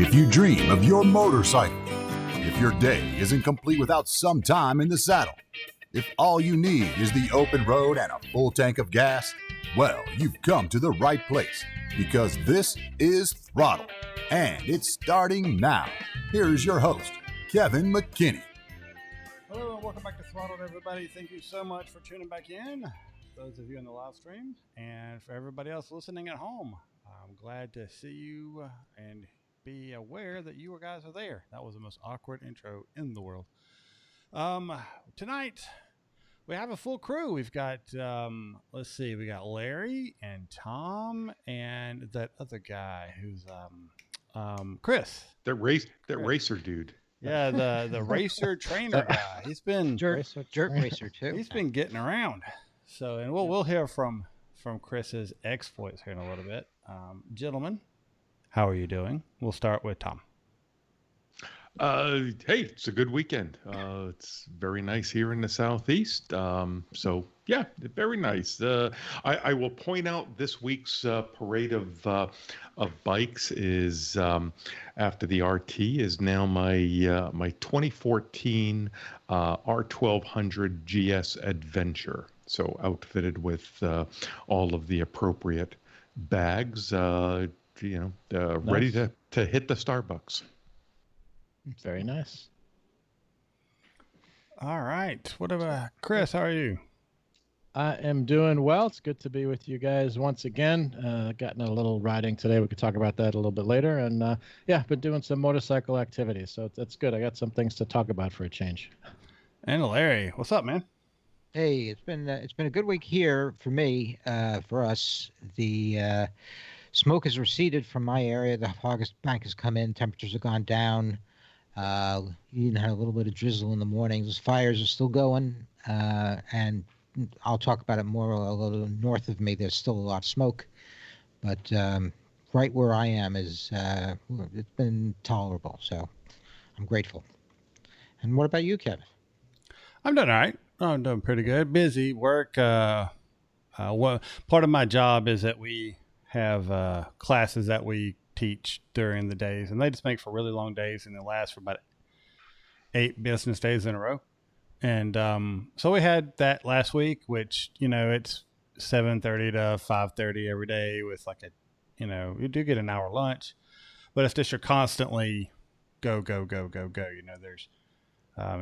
If you dream of your motorcycle, if your day isn't complete without some time in the saddle, if all you need is the open road and a full tank of gas, well, you've come to the right place because this is Throttled, and it's starting now. Here's your host, Kevin McKinney. Hello and welcome back to Throttled, everybody. Thank you so much for tuning back in, those of you in the live stream, and for everybody else listening at home. I'm glad to see you and be aware that you guys are there. That was the most awkward intro in the world. Tonight we have a full crew. We've got let's see, we got Larry and Tom and that other guy who's Chris. That racer dude. Yeah, the racer trainer guy. He's been jerk racer too. He's been getting around. So, and we'll hear from Chris's exploits here in a little bit. Gentlemen, how are you doing? We'll start with Tom. Hey, it's a good weekend. It's very nice here in the Southeast. So yeah, very nice. I will point out this week's parade of bikes is after the RT is now my 2014 R1200 GS Adventure. So outfitted with all of the appropriate bags. Nice. Ready to hit the Starbucks. Very nice. All right. What about Chris? How are you? I am doing well. It's good to be with you guys once again. Gotten a little riding today. We could talk about that a little bit later. And yeah, been doing some motorcycle activities. So it's good. I got some things to talk about for a change. And Larry, what's up, man? Hey, it's been a good week here for me. For us, the smoke has receded from my area. The fog bank has come in. Temperatures have gone down. You even had a little bit of drizzle in the mornings. The fires are still going, and I'll talk about it more a little north of me. There's still a lot of smoke, but right where I am is it's been tolerable. So I'm grateful. And what about you, Kevin? I'm doing all right. I'm doing pretty good. Busy work. Part of my job is that we have classes that we teach during the days, and they just make for really long days, and they last for about 8 business days in a row. And so we had that last week, which it's 7:30 to 5:30 every day with like you do get an hour lunch, but it's just you're constantly go. There's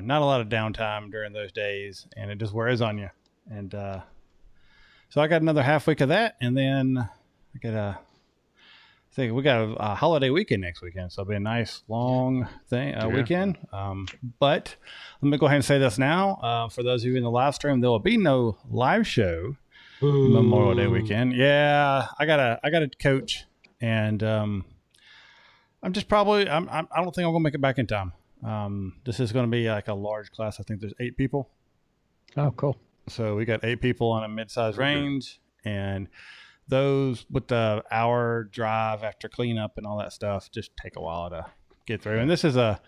not a lot of downtime during those days, and it just wears on you. And so I got another half week of that, and then we got a holiday weekend next weekend, so it'll be a nice long weekend. But let me go ahead and say this now. For those of you in the live stream, there will be no live show Memorial Day weekend. Yeah, I gotta coach, and I don't think I'm gonna make it back in time. This is going to be like a large class. I think there's 8 people. Oh, cool. So we got 8 people on a mid-size range, and those with the hour drive after cleanup and all that stuff just take a while to get through. And this is the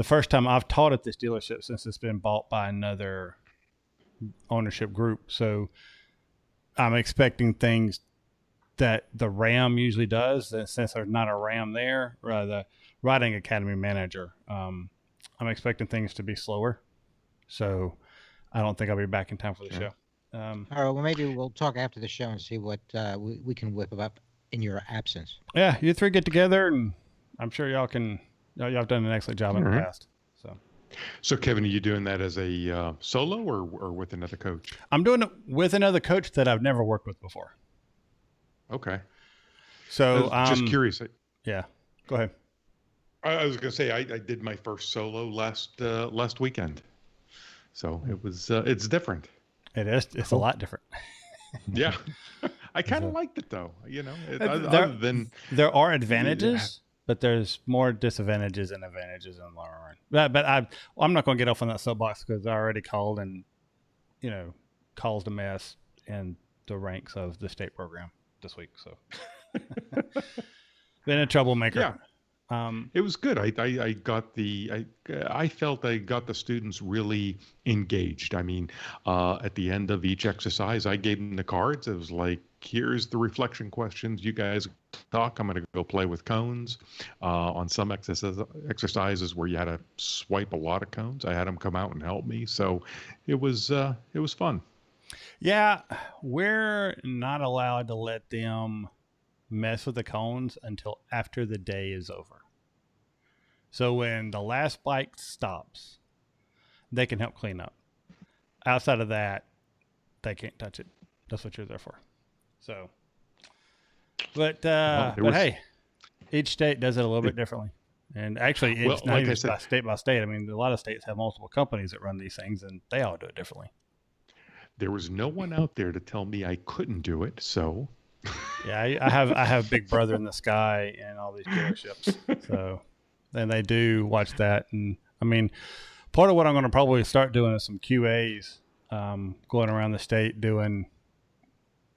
first time I've taught at this dealership since it's been bought by another ownership group. So I'm expecting things that the RAM usually does, and since there's not a RAM there, the riding academy manager, I'm expecting things to be slower. So I don't think I'll be back in time for the show. All right, well, maybe we'll talk after the show and see what we can whip up in your absence. Yeah, you 3 get together, and I'm sure y'all have done an excellent job in the past. So Kevin, are you doing that as a solo or with another coach? I'm doing it with another coach that I've never worked with before. Okay. So just curious. Yeah, go ahead. I was going to say I did my first solo last weekend, so it was it's different. It is. It's a lot different. Yeah, I kind of liked it though. There are advantages, but there's more disadvantages than advantages in the long run. But I'm not going to get off on that soapbox because I already called and caused a mess in the ranks of the state program this week. So been a troublemaker. It was good. I felt I got the students really engaged. I mean, at the end of each exercise, I gave them the cards. It was like, here's the reflection questions. You guys talk. I'm going to go play with cones. On some exercises where you had to swipe a lot of cones, I had them come out and help me. So it was fun. Yeah, we're not allowed to let them mess with the cones until after the day is over. So when the last bike stops, they can help clean up. Outside of that, they can't touch it. That's what you're there for. So, but hey, each state does it a little bit differently. And actually, it's not even state by state. I mean, a lot of states have multiple companies that run these things, and they all do it differently. There was no one out there to tell me I couldn't do it, so. Yeah, I have Big Brother in the sky and all these dealerships. So, and they do watch that. And I mean, part of what I'm going to probably start doing is some QAs, going around the state doing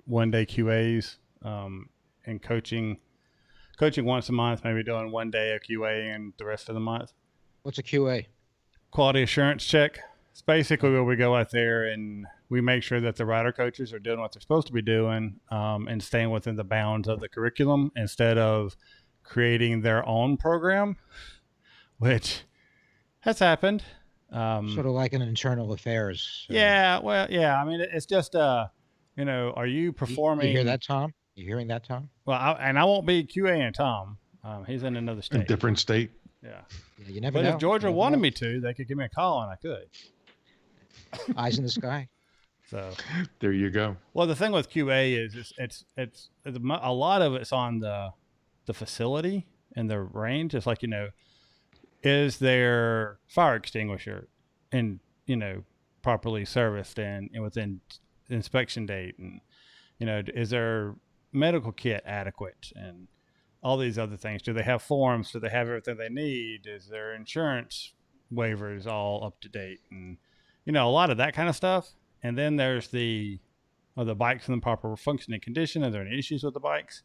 one-day QAs, and coaching once a month, maybe doing 1 day of QA and the rest of the month. What's a QA? Quality assurance check. It's basically where we go out there and we make sure that the rider coaches are doing what they're supposed to be doing, and staying within the bounds of the curriculum instead of creating their own program, which has happened. Sort of like an internal affairs. Yeah, well, yeah. I mean, it's just, are you performing? You hear that, Tom? You hearing that, Tom? Well, I won't be QAing Tom. He's in another state. A different state. Yeah. You never know. But if Georgia wanted me to, they could give me a call and I could. Eyes in the sky. So there you go. Well, the thing with QA is it's a lot of it's on the facility and the range. It's like, is their fire extinguisher properly serviced and within inspection date, and is their medical kit adequate, and all these other things. Do they have forms? Do they have everything they need? Is their insurance waivers all up to date? And a lot of that kind of stuff. And then there's are the bikes in the proper functioning condition? Are there any issues with the bikes?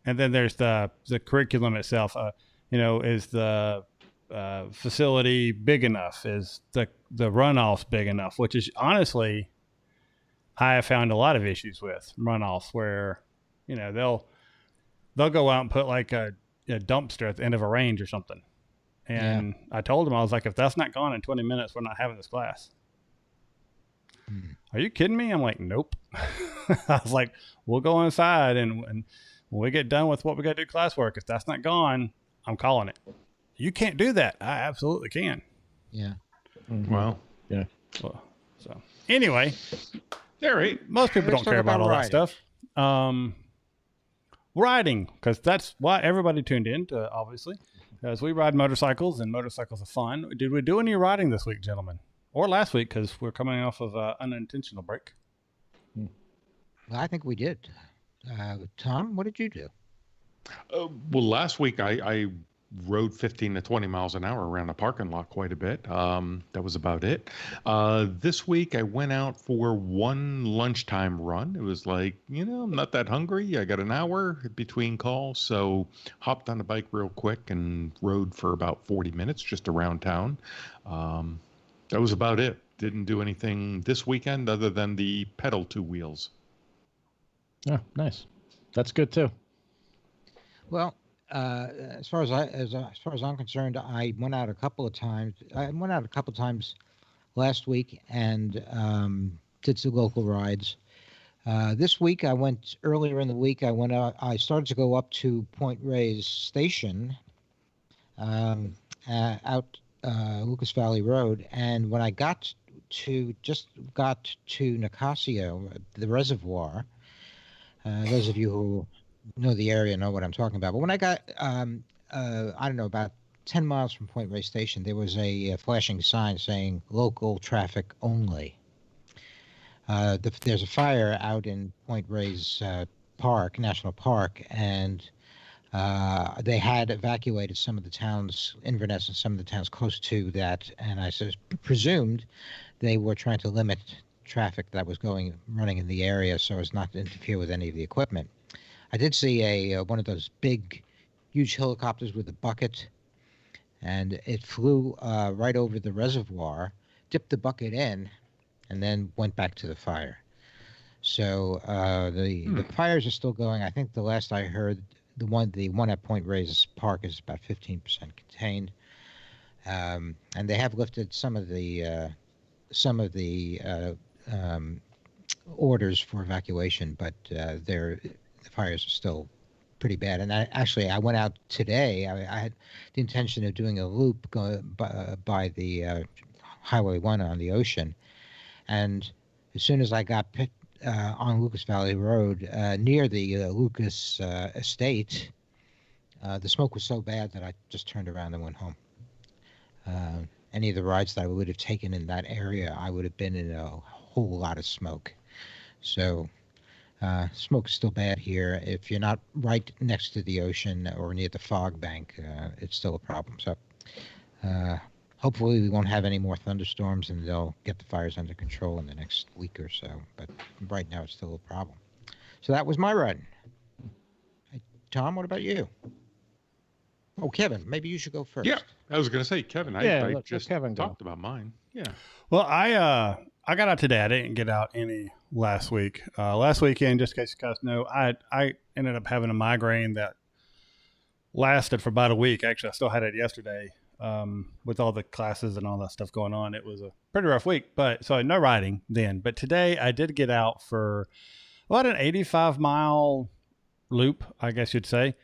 And then there's the curriculum itself. Is the facility big enough? Is the runoffs big enough? Which is honestly, I have found a lot of issues with runoffs where, they'll go out and put like a dumpster at the end of a range or something. And I told them, I was like, if that's not gone in 20 minutes, we're not having this class. Are you kidding me? I'm like, nope. I was like, we'll go inside and when we get done with what we got to do classwork, if that's not gone, I'm calling it. You can't do that. I absolutely can. Yeah. Mm-hmm. Well, yeah. Well, so anyway, all right. Most people don't care about all that stuff. Riding, because that's why everybody tuned in to, obviously, as we ride motorcycles and motorcycles are fun. Did we do any riding this week, gentlemen? Or last week, because we're coming off of an unintentional break. Well, I think we did. Tom, what did you do? Well, last week I rode 15 to 20 miles an hour around the parking lot quite a bit. That was about it. This week I went out for one lunchtime run. It was like, I'm not that hungry. I got an hour between calls. So hopped on the bike real quick and rode for about 40 minutes just around town. That was about it. Didn't do anything this weekend other than the pedal two wheels. Oh, nice. That's good too. Well, as far as I'm concerned, I went out a couple of times. I went out a couple of times last week and did some local rides. This week, I went earlier in the week. I went out. I started to go up to Point Reyes Station, out Lucas Valley Road, and when I got to Nicasio, the reservoir. Those of you who know the area know what I'm talking about. But when I got, I don't know, about 10 miles from Point Reyes Station, there was a flashing sign saying local traffic only. There's a fire out in Point Reyes Park, National Park, and they had evacuated some of the towns, Inverness and some of the towns close to that, and I presumed they were trying to limit traffic that was running in the area so as not to interfere with any of the equipment. I did see one of those big huge helicopters with a bucket, and it flew right over the reservoir, dipped the bucket in, and then went back to the fire. So the fires are still going. I think the last I heard, the one at Point Reyes Park is about 15% contained, and they have lifted some of the orders for evacuation, but the fires are still pretty bad. And I went out today. I had the intention of doing a loop by the Highway 1 on the ocean, and as soon as I got on Lucas Valley Road near the Lucas estate, the smoke was so bad that I just turned around and went home. Any of the rides that I would have taken in that area, I would have been in a whole lot of smoke. So smoke's still bad here. If you're not right next to the ocean or near the fog bank, it's still a problem. So hopefully we won't have any more thunderstorms and they'll get the fires under control in the next week or so. But right now it's still a problem. So that was my run. Hey, Tom, what about you? Oh, Kevin, maybe you should go first. Yeah, I was going to say, Kevin, I just Kevin talked about mine. Yeah. Well, I got out today. I didn't get out any last week. Last weekend, just in case you guys know, I ended up having a migraine that lasted for about a week. Actually, I still had it yesterday with all the classes and all that stuff going on. It was a pretty rough week, but so no riding then. But today I did get out for about an 85-mile loop, I guess you'd say.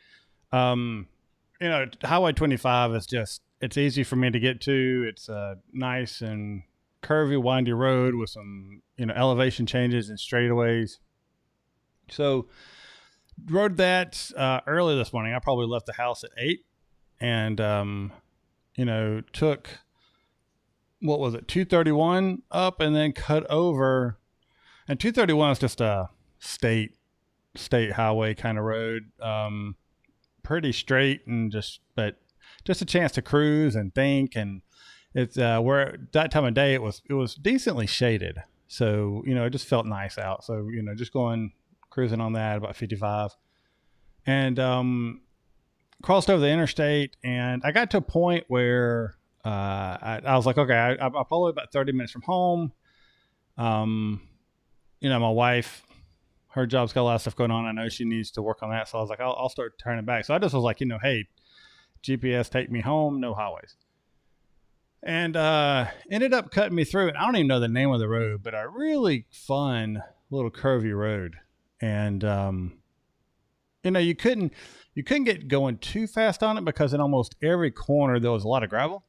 Highway 25 is it's easy for me to get to. It's a nice and curvy, windy road with some, elevation changes and straightaways. So rode that early this morning. I probably left the house at 8 and, took, 231 up and then cut over. And 231 is just a state highway kind of road. Pretty straight and just a chance to cruise and think. And it's where that time of day it was decently shaded, so it just felt nice out. So just cruising on that about 55, and crossed over the interstate, and I got to a point where I was like, okay, I'm probably about 30 minutes from home. My wife, her job's got a lot of stuff going on. I know she needs to work on that. So I was like, I'll start turning back. So I just was like, hey, GPS, take me home, no highways. And ended up cutting me through. And I don't even know the name of the road, but a really fun little curvy road. And, you couldn't get going too fast on it because in almost every corner there was a lot of gravel.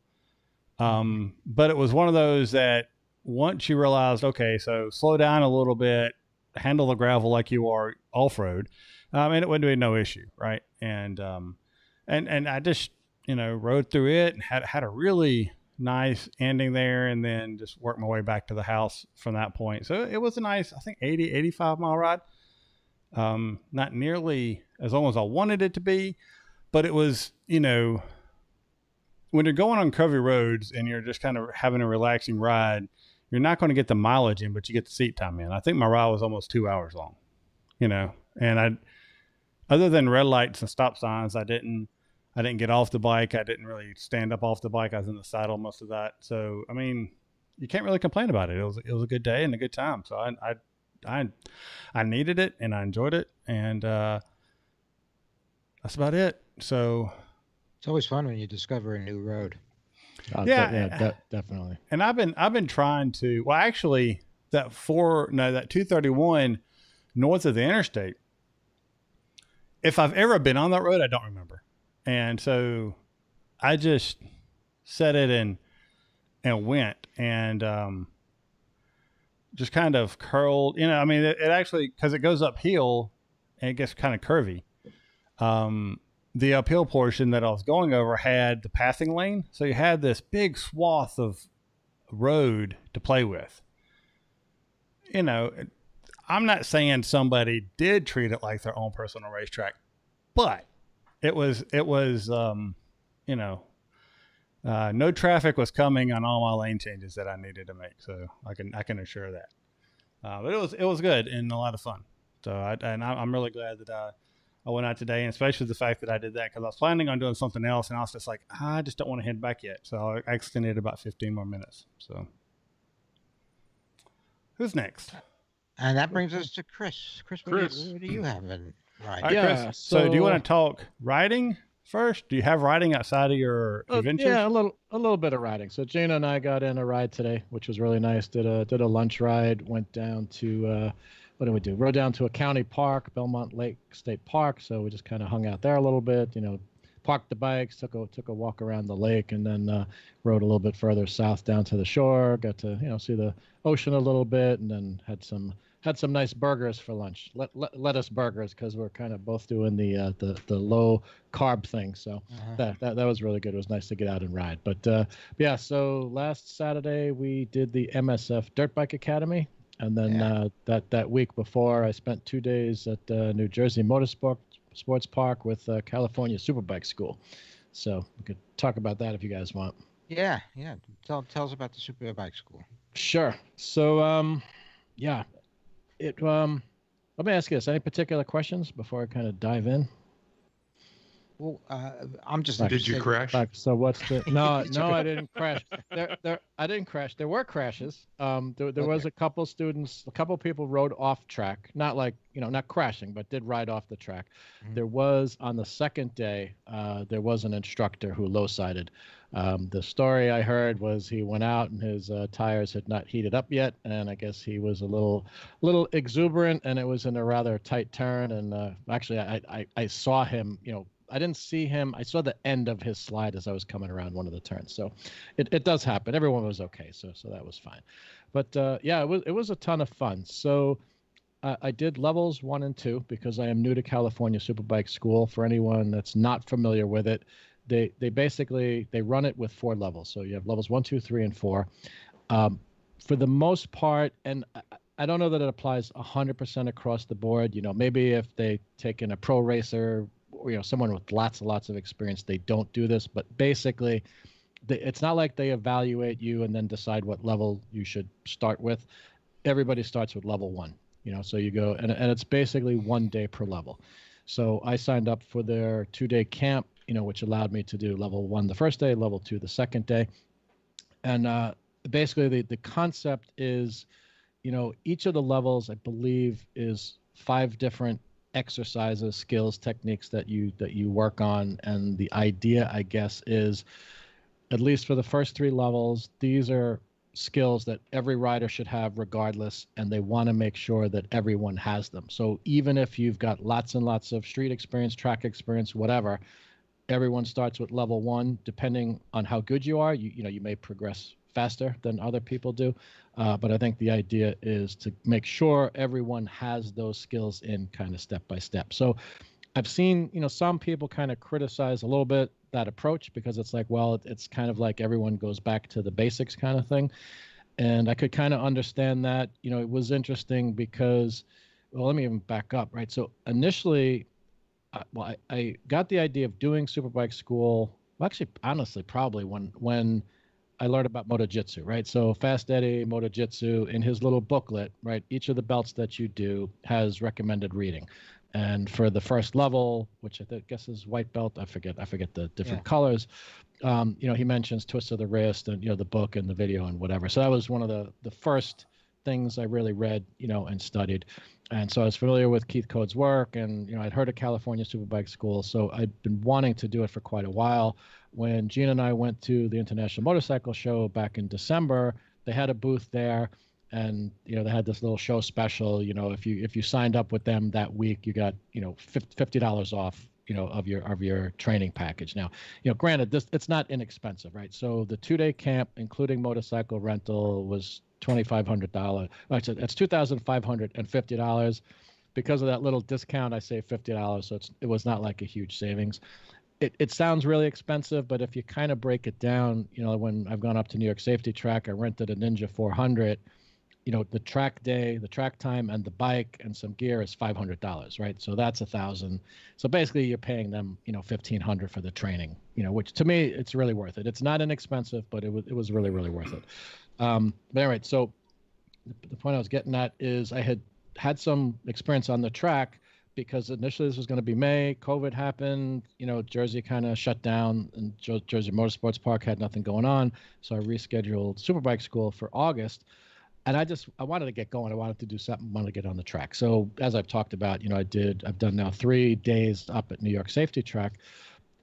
But it was one of those that once you realized, okay, so slow down a little bit, handle the gravel like you are off-road, and it wouldn't be no issue, right? And I just rode through it and had a really nice ending there, and then just worked my way back to the house from that point. So it was a nice, I think 85 mile ride. Not nearly as long as I wanted it to be, but it was, when you're going on curvy roads and you're just kind of having a relaxing ride, you're not going to get the mileage in, but you get the seat time in. I think my ride was almost 2 hours long, and other than red lights and stop signs, I didn't get off the bike. I didn't really stand up off the bike. I was in the saddle most of that. So, I mean, you can't really complain about it. It was a good day and a good time. So I needed it and I enjoyed it. And, that's about it. So it's always fun when you discover a new road. Definitely. And I've been trying to, well, actually that 231 north of the interstate, if I've ever been on that road, I don't remember. And so I just set it and went and, just kind of curled, it actually, cause it goes uphill and it gets kind of curvy. The uphill portion that I was going over had the passing lane. So you had this big swath of road to play with. I'm not saying somebody did treat it like their own personal racetrack, but it was, no traffic was coming on all my lane changes that I needed to make. So I can assure that. But it was good and a lot of fun. So I'm really glad that I went out today, and especially the fact that I did that because I was planning on doing something else, and I was just like, I just don't want to head back yet. So I extended about 15 more minutes. So who's next? And that brings us to Chris. Chris, Chris. what do you have in All riding? right, Yeah, Chris. So do you want to talk riding first? Do you have riding outside of your adventures? Yeah, a little bit of riding. So Gina and I got in a ride today, which was really nice. Did a lunch ride. Went down to what did we do? Rode down to a county park, Belmont Lake State Park. So we just kind of hung out there a little bit. Parked the bikes, took a walk around the lake, and then rode a little bit further south down to the shore. Got to see the ocean a little bit, and then had some nice burgers for lunch. Lettuce burgers, because we're kind of both doing the low carb thing. So that was really good. It was nice to get out and ride. But yeah, so last Saturday we did the MSF Dirt Bike Academy, and then that week before I spent 2 days at New Jersey Sports Park with California Superbike School. So we could talk about that if you guys want. Yeah. Tell us about the Superbike School. Sure. So yeah. Let me ask you this: any particular questions before I kind of dive in? Well, I'm just. Did you crash? So what's the? No, I didn't crash. I didn't crash. There were crashes. There was a couple students, a couple people rode off track, not like not crashing, but did ride off the track. Mm-hmm. There was on the second day, there was an instructor who low-sided. The story I heard was he went out and his tires had not heated up yet, and I guess he was a little exuberant, and it was in a rather tight turn. And actually, I saw him. I didn't see him. I saw the end of his slide as I was coming around one of the turns. So it does happen. Everyone was okay. So that was fine. But yeah, it was a ton of fun. So I did levels 1 and 2 because I am new to California Superbike School. For anyone that's not familiar with it, they basically run it with 4 levels. So you have levels 1, 2, 3, and 4. For the most part, and I don't know that it applies 100% across the board. Maybe if they take in a pro racer, or someone with lots of experience, they don't do this. But basically, it's not like they evaluate you and then decide what level you should start with. Everybody starts with level 1. So you go, and it's basically 1 day per level. So I signed up for their 2-day camp, which allowed me to do level 1 the first day, level 2 the second day. And basically the concept is, each of the levels, I believe, is 5 different exercises, skills, techniques that you work on. And the idea, I guess, is, at least for the first 3 levels, these are skills that every rider should have regardless, and they want to make sure that everyone has them. So even if you've got lots and lots of street experience, track experience, whatever, everyone starts with level 1. Depending on how good you are, you may progress faster than other people do. But I think the idea is to make sure everyone has those skills in kind of step by step. So I've seen, some people kind of criticize a little bit that approach, because it's like, well, it's kind of like everyone goes back to the basics kind of thing. And I could kind of understand that. It was interesting because, well, let me even back up, right? So initially, I got the idea of doing Superbike School, well, actually, honestly, probably when I learned about Moto-Jitsu, right? So Fast Eddie, Moto-Jitsu, in his little booklet, right, each of the belts that you do has recommended reading. And for the first level, which I guess is white belt, I forget the different colors, he mentions Twist of the Wrist and, the book and the video and whatever. So that was one of the first things I really read, and studied. And so I was familiar with Keith Code's work, and, I'd heard of California Superbike School. So I'd been wanting to do it for quite a while. When Gina and I went to the International Motorcycle Show back in December, they had a booth there, and, they had this little show special. If you signed up with them that week, you got, $50 off, of your training package. Now, granted, it's not inexpensive, right? So the 2-day camp, including motorcycle rental, was $2,500. It's $2,550. Because of that little discount, I saved $50. So it was not like a huge savings. It sounds really expensive, but if you kind of break it down, when I've gone up to New York Safety Track, I rented a Ninja 400. The track day, the track time, and the bike and some gear is $500, right? So that's $1,000. So basically, you're paying them, $1,500 for the training. Which to me, it's really worth it. It's not inexpensive, but it was really, really worth it. But anyway, so the point I was getting at is I had some experience on the track, because initially this was going to be May. COVID happened. Jersey kind of shut down, and Jersey Motorsports Park had nothing going on. So I rescheduled Superbike school for August. And I wanted to get going. I wanted to do something. I wanted to get on the track. So as I've talked about, I've done now 3 days up at New York Safety Track,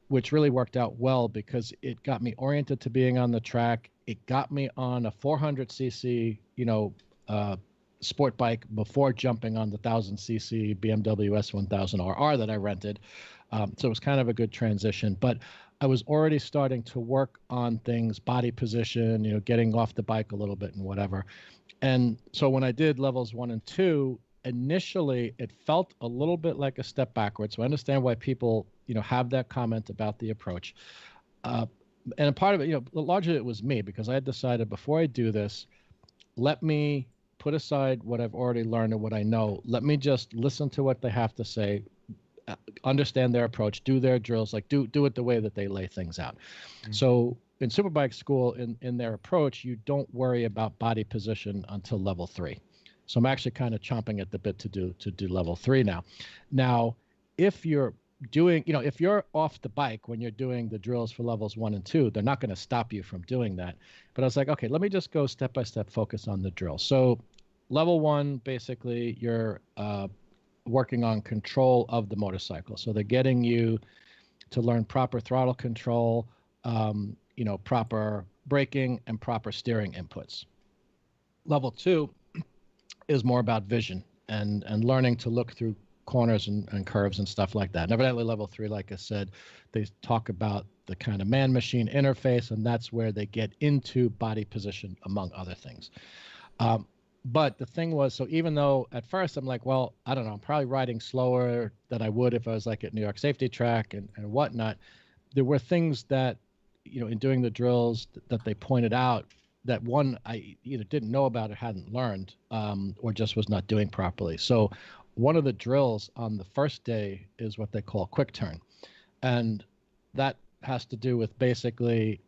which really worked out well because it got me oriented to being on the track. It got me on a 400cc, sport bike before jumping on the 1000cc BMW S1000RR that I rented. So it was kind of a good transition. But I was already starting to work on things, body position, getting off the bike a little bit and whatever. And so when I did levels 1 and 2, initially it felt a little bit like a step backwards. So I understand why people, have that comment about the approach. And a part of it, largely it was me, because I had decided before I do this, let me put aside what I've already learned and what I know. Let me just listen to what they have to say, understand their approach, do their drills, like do it the way that they lay things out. Mm-hmm. So in Superbike school, in their approach, you don't worry about body position until level 3. So I'm actually kind of chomping at the bit to do level 3 now. Now, if you're doing, if you're off the bike when you're doing the drills for levels 1 and 2, they're not going to stop you from doing that. But I was like, okay, let me just go step by step, focus on the drill. So level 1, basically, you're working on control of the motorcycle. So they're getting you to learn proper throttle control, proper braking and proper steering inputs. Level 2 is more about vision and learning to look through corners and curves and stuff like that. And evidently level 3, like I said, they talk about the kind of man-machine interface, and that's where they get into body position, among other things. But the thing was, so even though at first I'm like, well, I don't know, I'm probably riding slower than I would if I was like at New York Safety Track and whatnot, there were things that, in doing the drills that they pointed out that one, I either didn't know about or hadn't learned, or just was not doing properly. So one of the drills on the first day is what they call quick turn. And that has to do with basically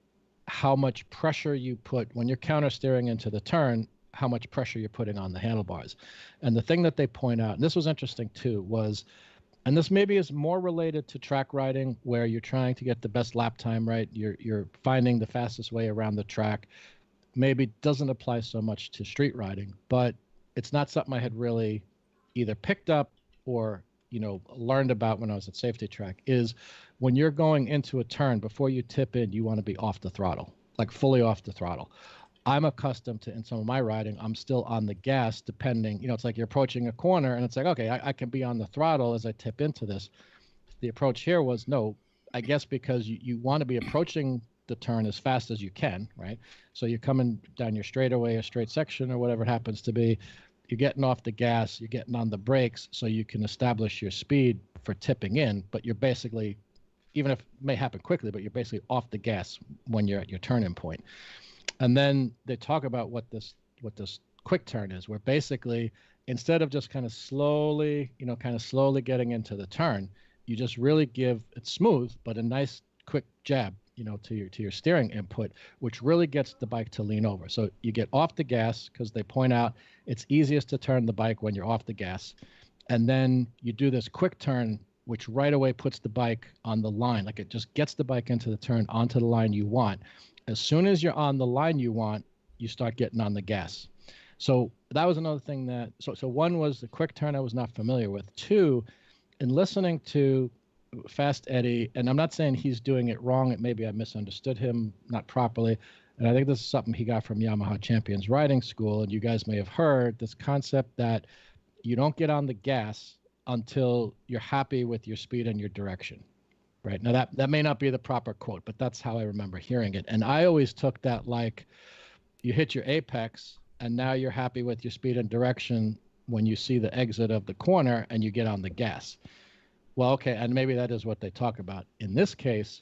how much pressure you put when you're counter steering into the turn, how much pressure you're putting on the handlebars. And the thing that they point out, and this was interesting too, was, and this maybe is more related to track riding, where you're trying to get the best lap time, right? You're finding the fastest way around the track. Maybe doesn't apply so much to street riding, but it's not something I had really either picked up or, learned about when I was at Safety Track, is when you're going into a turn, before you tip in, you want to be off the throttle, like fully off the throttle. I'm accustomed to, in some of my riding, I'm still on the gas, depending, it's like you're approaching a corner and it's like, okay, I can be on the throttle as I tip into this. The approach here was, no, I guess because you want to be approaching the turn as fast as you can, right? So you're coming down your straightaway, a straight section or whatever it happens to be, you're getting off the gas, you're getting on the brakes so you can establish your speed for tipping in, but you're basically, even if it may happen quickly, but you're basically off the gas when you're at your turn-in point. And then they talk about what this quick turn is, where basically instead of just kind of slowly getting into the turn, you just really give it smooth, but a nice quick jab, to your steering input, which really gets the bike to lean over. So you get off the gas, because they point out it's easiest to turn the bike when you're off the gas. And then you do this quick turn, which right away puts the bike on the line. Like it just gets the bike into the turn onto the line you want. As soon as you're on the line you want, you start getting on the gas. So that was another thing that, so one was the quick turn I was not familiar with. 2, in listening to Fast Eddie, and I'm not saying he's doing it wrong, maybe I misunderstood him not properly, and I think this is something he got from Yamaha Champions Riding School, and you guys may have heard this concept that you don't get on the gas until you're happy with your speed and your direction. Right. Now that may not be the proper quote, but that's how I remember hearing it. And I always took that like you hit your apex and now you're happy with your speed and direction when you see the exit of the corner and you get on the gas. Well, okay, and maybe that is what they talk about. In this case,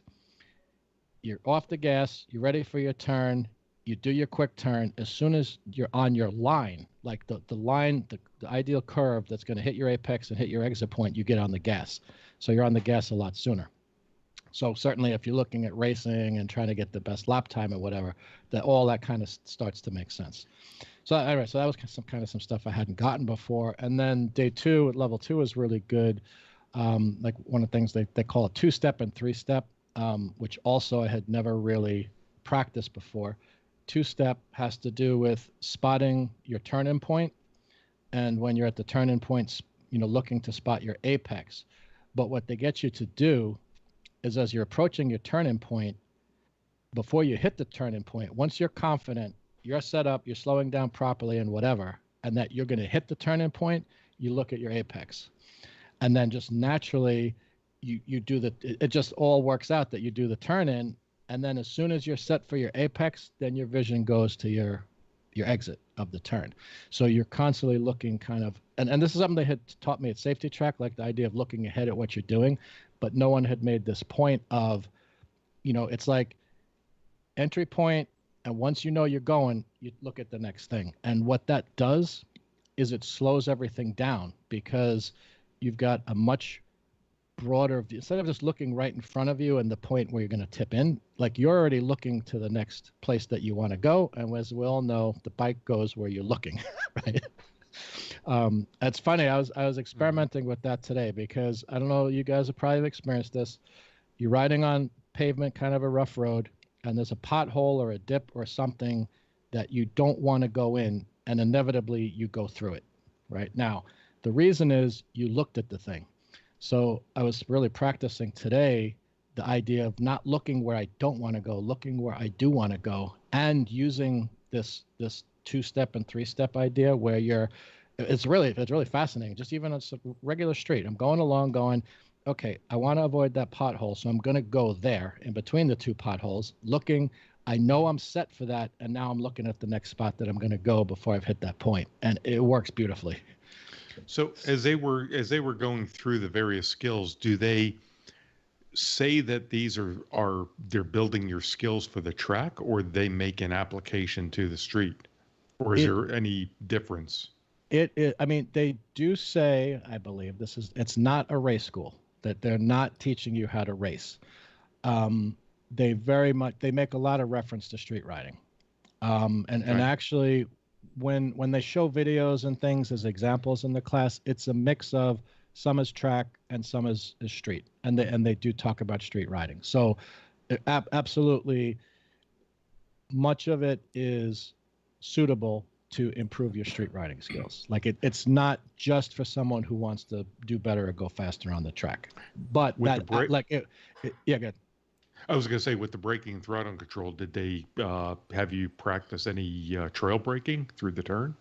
you're off the gas, you're ready for your turn, you do your quick turn. As soon as you're on your line, like the line, the ideal curve that's going to hit your apex and hit your exit point, you get on the gas. So you're on the gas a lot sooner. So certainly if you're looking at racing and trying to get the best lap time or whatever, that all that kind of starts to make sense. So anyway, so that was some stuff I hadn't gotten before. And then day 2 at level 2 is really good. Like one of the things they call a 2-step and 3-step, which also I had never really practiced before. 2-step has to do with spotting your turn-in point, and when you're at the turn-in point, looking to spot your apex. But what they get you to do is, as you're approaching your turn-in point, before you hit the turn-in point, once you're confident, you're set up, you're slowing down properly and whatever, and that you're going to hit the turn-in point, you look at your apex. And then just naturally, you do it just all works out that you do the turn-in, and then as soon as you're set for your apex, then your vision goes to your exit of the turn. So you're constantly looking kind of, and this is something they had taught me at Safety Track, like the idea of looking ahead at what you're doing, but no one had made this point of, it's like entry point, and once you know you're going, you look at the next thing. And what that does is it slows everything down, because you've got a much broader view. Instead of just looking right in front of you and the point where you're going to tip in, like you're already looking to the next place that you want to go. And as we all know, the bike goes where you're looking, right? It's funny. I was experimenting with that today, because I don't know, you guys have probably experienced this. You're riding on pavement, kind of a rough road, and there's a pothole or a dip or something that you don't want to go in, and inevitably you go through it. Right now, the reason is you looked at the thing. So I was really practicing today the idea of not looking where I don't want to go, looking where I do want to go, and using this 2-step and 3-step idea where it's really fascinating. Just even on a regular street, I'm going along going, okay, I want to avoid that pothole, so I'm going to go there in between the 2 potholes, looking. I know I'm set for that, and now I'm looking at the next spot that I'm going to go before I've hit that point, and it works beautifully. So as they were going through the various skills, do they say that these they're building your skills for the track, or they make an application to the street, or is there any difference? I mean, they do say, I believe it's not a race school, that they're not teaching you how to race. They make a lot of reference to street riding. And actually, when they show videos and things as examples in the class, it's a mix of some is track and some is street, and they do talk about street riding. So absolutely, much of it is suitable to improve your street riding skills. Like it's not just for someone who wants to do better or go faster on the track. But yeah, good. I was going to say, with the braking and throttle control, did they have you practice any trail braking through the turn?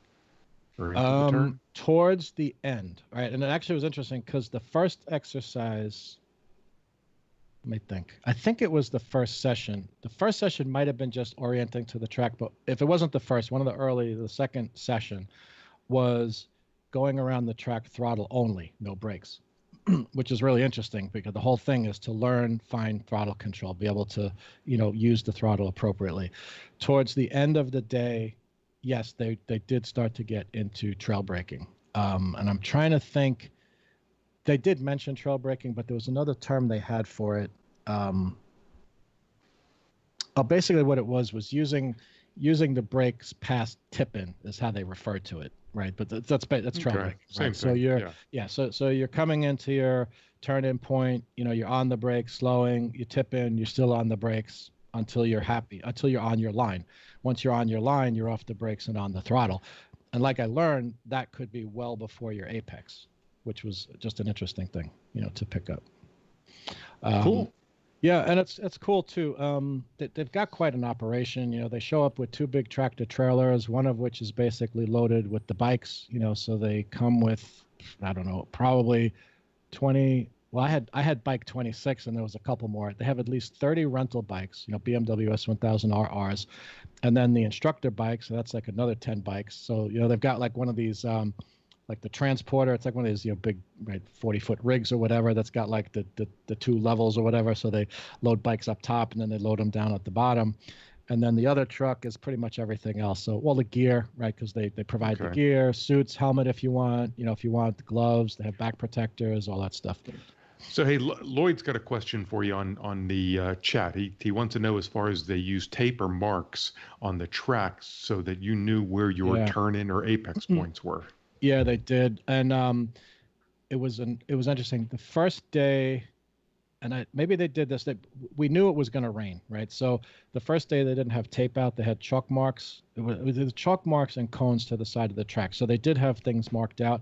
Or into the turn? Towards the end, right? And it actually was interesting, because the first exercise, let me think. I think it was the first session. The first session might have been just orienting to the track, but if it wasn't the first, the second session was going around the track throttle only, no brakes. Which is really interesting, because the whole thing is to learn fine throttle control, be able to, use the throttle appropriately. Towards the end of the day, yes, they did start to get into trail braking. And I'm trying to think, they did mention trail braking, but there was another term they had for it. Basically what it was using the brakes past tip-in is how they referred to it. Right, but that's trail braking. Right? So so you're coming into your turn-in point. You're on the brakes, slowing. You tip in. You're still on the brakes until you're on your line. Once you're on your line, you're off the brakes and on the throttle. And like I learned, that could be well before your apex, which was just an interesting thing, to pick up. Cool. Yeah, and it's cool too. They've got quite an operation. They show up with 2 big tractor trailers, one of which is basically loaded with the bikes. So they come with, I don't know, probably 20. Well, I had bike 26, and there was a couple more. They have at least 30 rental bikes. BMW S1000 RRs, and then the instructor bikes. So that's like another 10 bikes. So they've got like one of these. Like the transporter, it's like one of these big 40-foot rigs or whatever that's got like the 2 levels or whatever. So they load bikes up top, and then they load them down at the bottom. And then the other truck is pretty much everything else. So all the gear, right? Because they provide the gear, suits, helmet if you want, the gloves, they have back protectors, all that stuff. So, hey, Lloyd's got a question for you on the chat. He wants to know, as far as they use tape or marks on the tracks so that you knew where your turn-in or apex points were. Yeah, they did, and it was interesting. The first day, and maybe they did this. We knew it was going to rain, right? So the first day they didn't have tape out. They had chalk marks. It was chalk marks and cones to the side of the track. So they did have things marked out.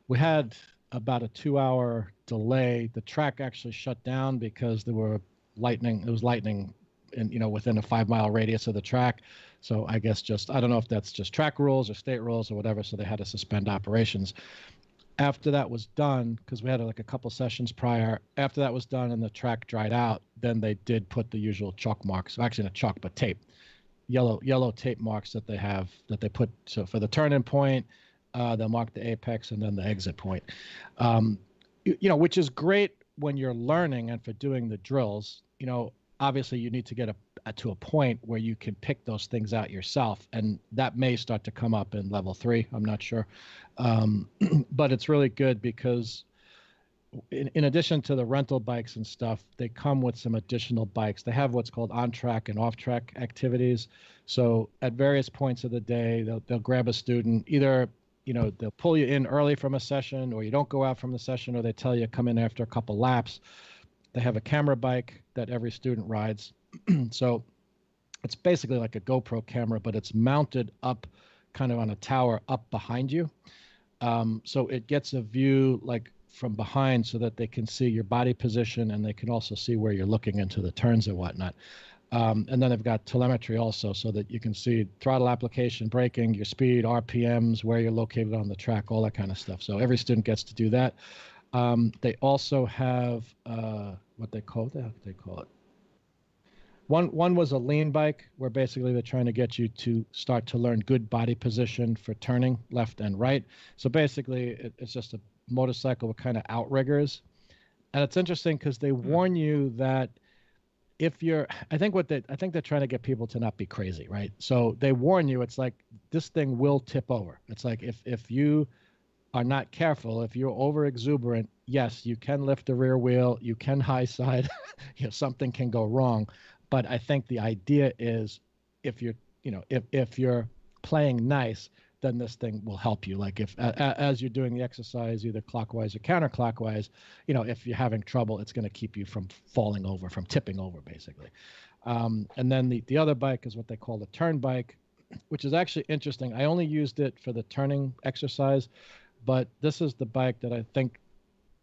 We had about a 2-hour delay. The track actually shut down because there were lightning. It was lightning, within a 5-mile radius of the track. So I guess I don't know if that's just track rules or state rules or whatever. So they had to suspend operations. After that was done, because we had like a couple sessions prior, after that was done and the track dried out, then they did put the usual chalk marks, actually not chalk, but tape, yellow tape marks that they put. So for the turn-in point, they'll mark the apex and then the exit point, which is great when you're learning and for doing the drills. Obviously you need to get to a point where you can pick those things out yourself, and that may start to come up in level 3. I'm not sure. But it's really good because in addition to the rental bikes and stuff, they come with some additional bikes. They have what's called on-track and off-track activities. So at various points of the day, they'll grab a student. Either, they'll pull you in early from a session, or you don't go out from the session, or they tell you come in after a couple laps. They have a camera bike that every student rides. So it's basically like a GoPro camera, but it's mounted up kind of on a tower up behind you. So it gets a view like from behind so that they can see your body position, and they can also see where you're looking into the turns and whatnot. And then they've got telemetry also, so that you can see throttle application, braking, your speed, RPMs, where you're located on the track, all that kind of stuff. So every student gets to do that. They also have what they call it. One was a lean bike, where basically they're trying to get you to start to learn good body position for turning left and right. So basically, it's just a motorcycle with kind of outriggers. And it's interesting because they warn you that if I think they're trying to get people to not be crazy, right? So they warn you, it's like this thing will tip over. It's like if you are not careful, if you're over exuberant, yes, you can lift the rear wheel, you can high side, something can go wrong. But I think the idea is if you're playing nice, then this thing will help you. Like if as you're doing the exercise, either clockwise or counterclockwise, if you're having trouble, it's going to keep you from falling over, from tipping over, basically. And then the other bike is what they call the turn bike, which is actually interesting. I only used it for the turning exercise, but this is the bike that I think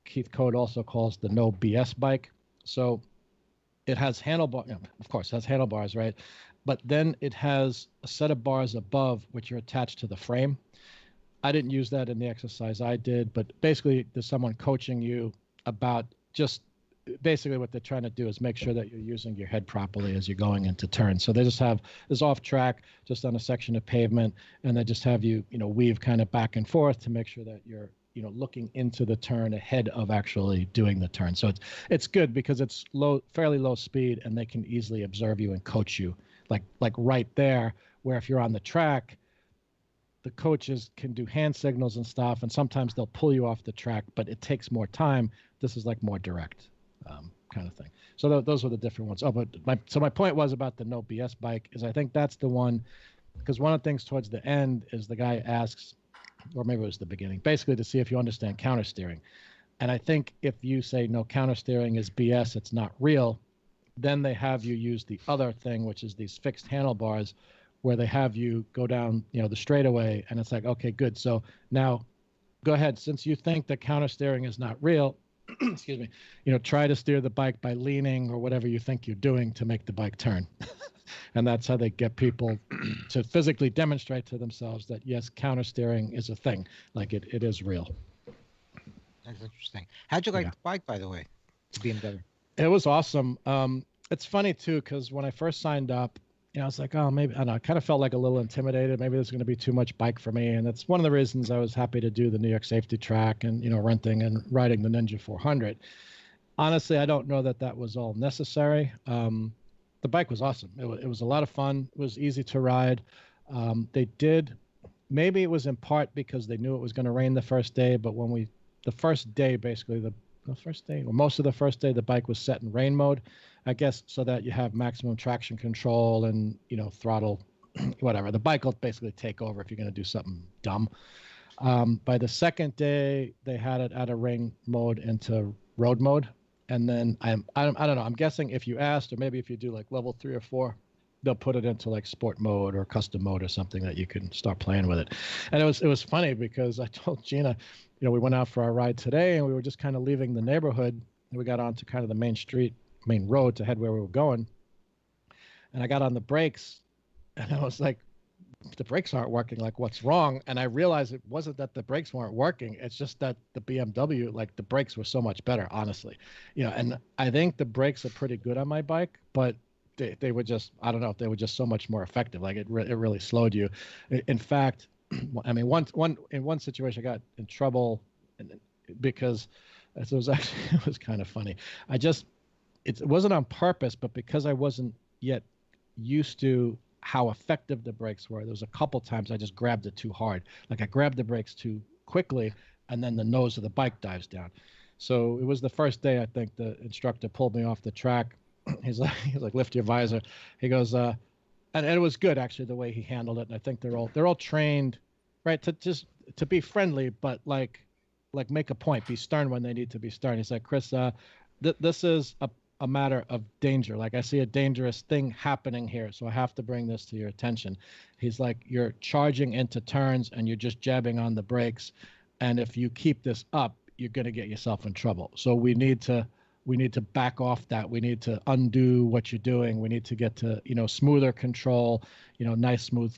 Keith Code also calls the no BS bike. So it has handlebars, right? But then it has a set of bars above, which are attached to the frame. I didn't use that in the exercise I did, but basically there's someone coaching you about just basically what they're trying to do is make sure that you're using your head properly as you're going into turns. So they just have this off track, just on a section of pavement, and they just have you, weave kind of back and forth to make sure that you're, looking into the turn ahead of actually doing the turn. So it's good because it's fairly low speed, and they can easily observe you and coach you like right there, where if you're on the track, the coaches can do hand signals and stuff, and sometimes they'll pull you off the track, but it takes more time. This is like more direct kind of thing. So those were the different ones. My point was about the no BS bike is I think that's the one, because one of the things towards the end is the guy asks, or maybe it was the beginning, basically to see if you understand counter steering. And I think if you say no, counter steering is BS, it's not real, then they have you use the other thing, which is these fixed handlebars, where they have you go down, the straightaway, and it's like, okay, good. So now go ahead. Since you think that counter steering is not real, excuse me, try to steer the bike by leaning or whatever you think you're doing to make the bike turn. And that's how they get people to physically demonstrate to themselves that, yes, counter steering is a thing. Like it is real. That's interesting. How'd you like the bike, by the way, the BMW? It was awesome. It's funny, too, because when I first signed up, I was like, oh, maybe, I don't know, I kind of felt like a little intimidated. Maybe there's going to be too much bike for me. And that's one of the reasons I was happy to do the New York Safety Track and, renting and riding the Ninja 400. Honestly, I don't know that was all necessary. The bike was awesome. It was a lot of fun. It was easy to ride. Maybe it was in part because they knew it was going to rain the first day, but the first day, basically, the the first day, or most of the first day, the bike was set in rain mode, I guess, so that you have maximum traction control and, throttle, whatever. The bike will basically take over if you're going to do something dumb. By the second day, they had it out of rain mode into road mode. And then I don't know. I'm guessing if you asked, or maybe if you do like level 3 or 4, they'll put it into like sport mode or custom mode or something that you can start playing with it. And it was funny because I told Gina, we went out for our ride today and we were just kind of leaving the neighborhood and we got onto kind of the main road to head where we were going. And I got on the brakes and I was like, the brakes aren't working. Like, what's wrong? And I realized it wasn't that the brakes weren't working. It's just that the BMW, like the brakes were so much better, honestly. And I think the brakes are pretty good on my bike, but they were just, I don't know if they were just so much more effective. Like it really slowed you. In fact, I mean, in one situation I got in trouble because it was kind of funny. It wasn't on purpose, but because I wasn't yet used to how effective the brakes were, there was a couple times I just grabbed it too hard. Like I grabbed the brakes too quickly and then the nose of the bike dives down. So it was the first day, I think the instructor pulled me off the track. He's like, lift your visor. He goes, and it was good actually the way he handled it. And I think they're all trained, right, to be friendly, but like make a point, be stern when they need to be stern. He's like, Chris, this is a matter of danger. Like I see a dangerous thing happening here, so I have to bring this to your attention. He's like, you're charging into turns and you're just jabbing on the brakes, and if you keep this up, you're going to get yourself in trouble. So we need to back off that. We need to undo what you're doing. We need to get to smoother control, nice smooth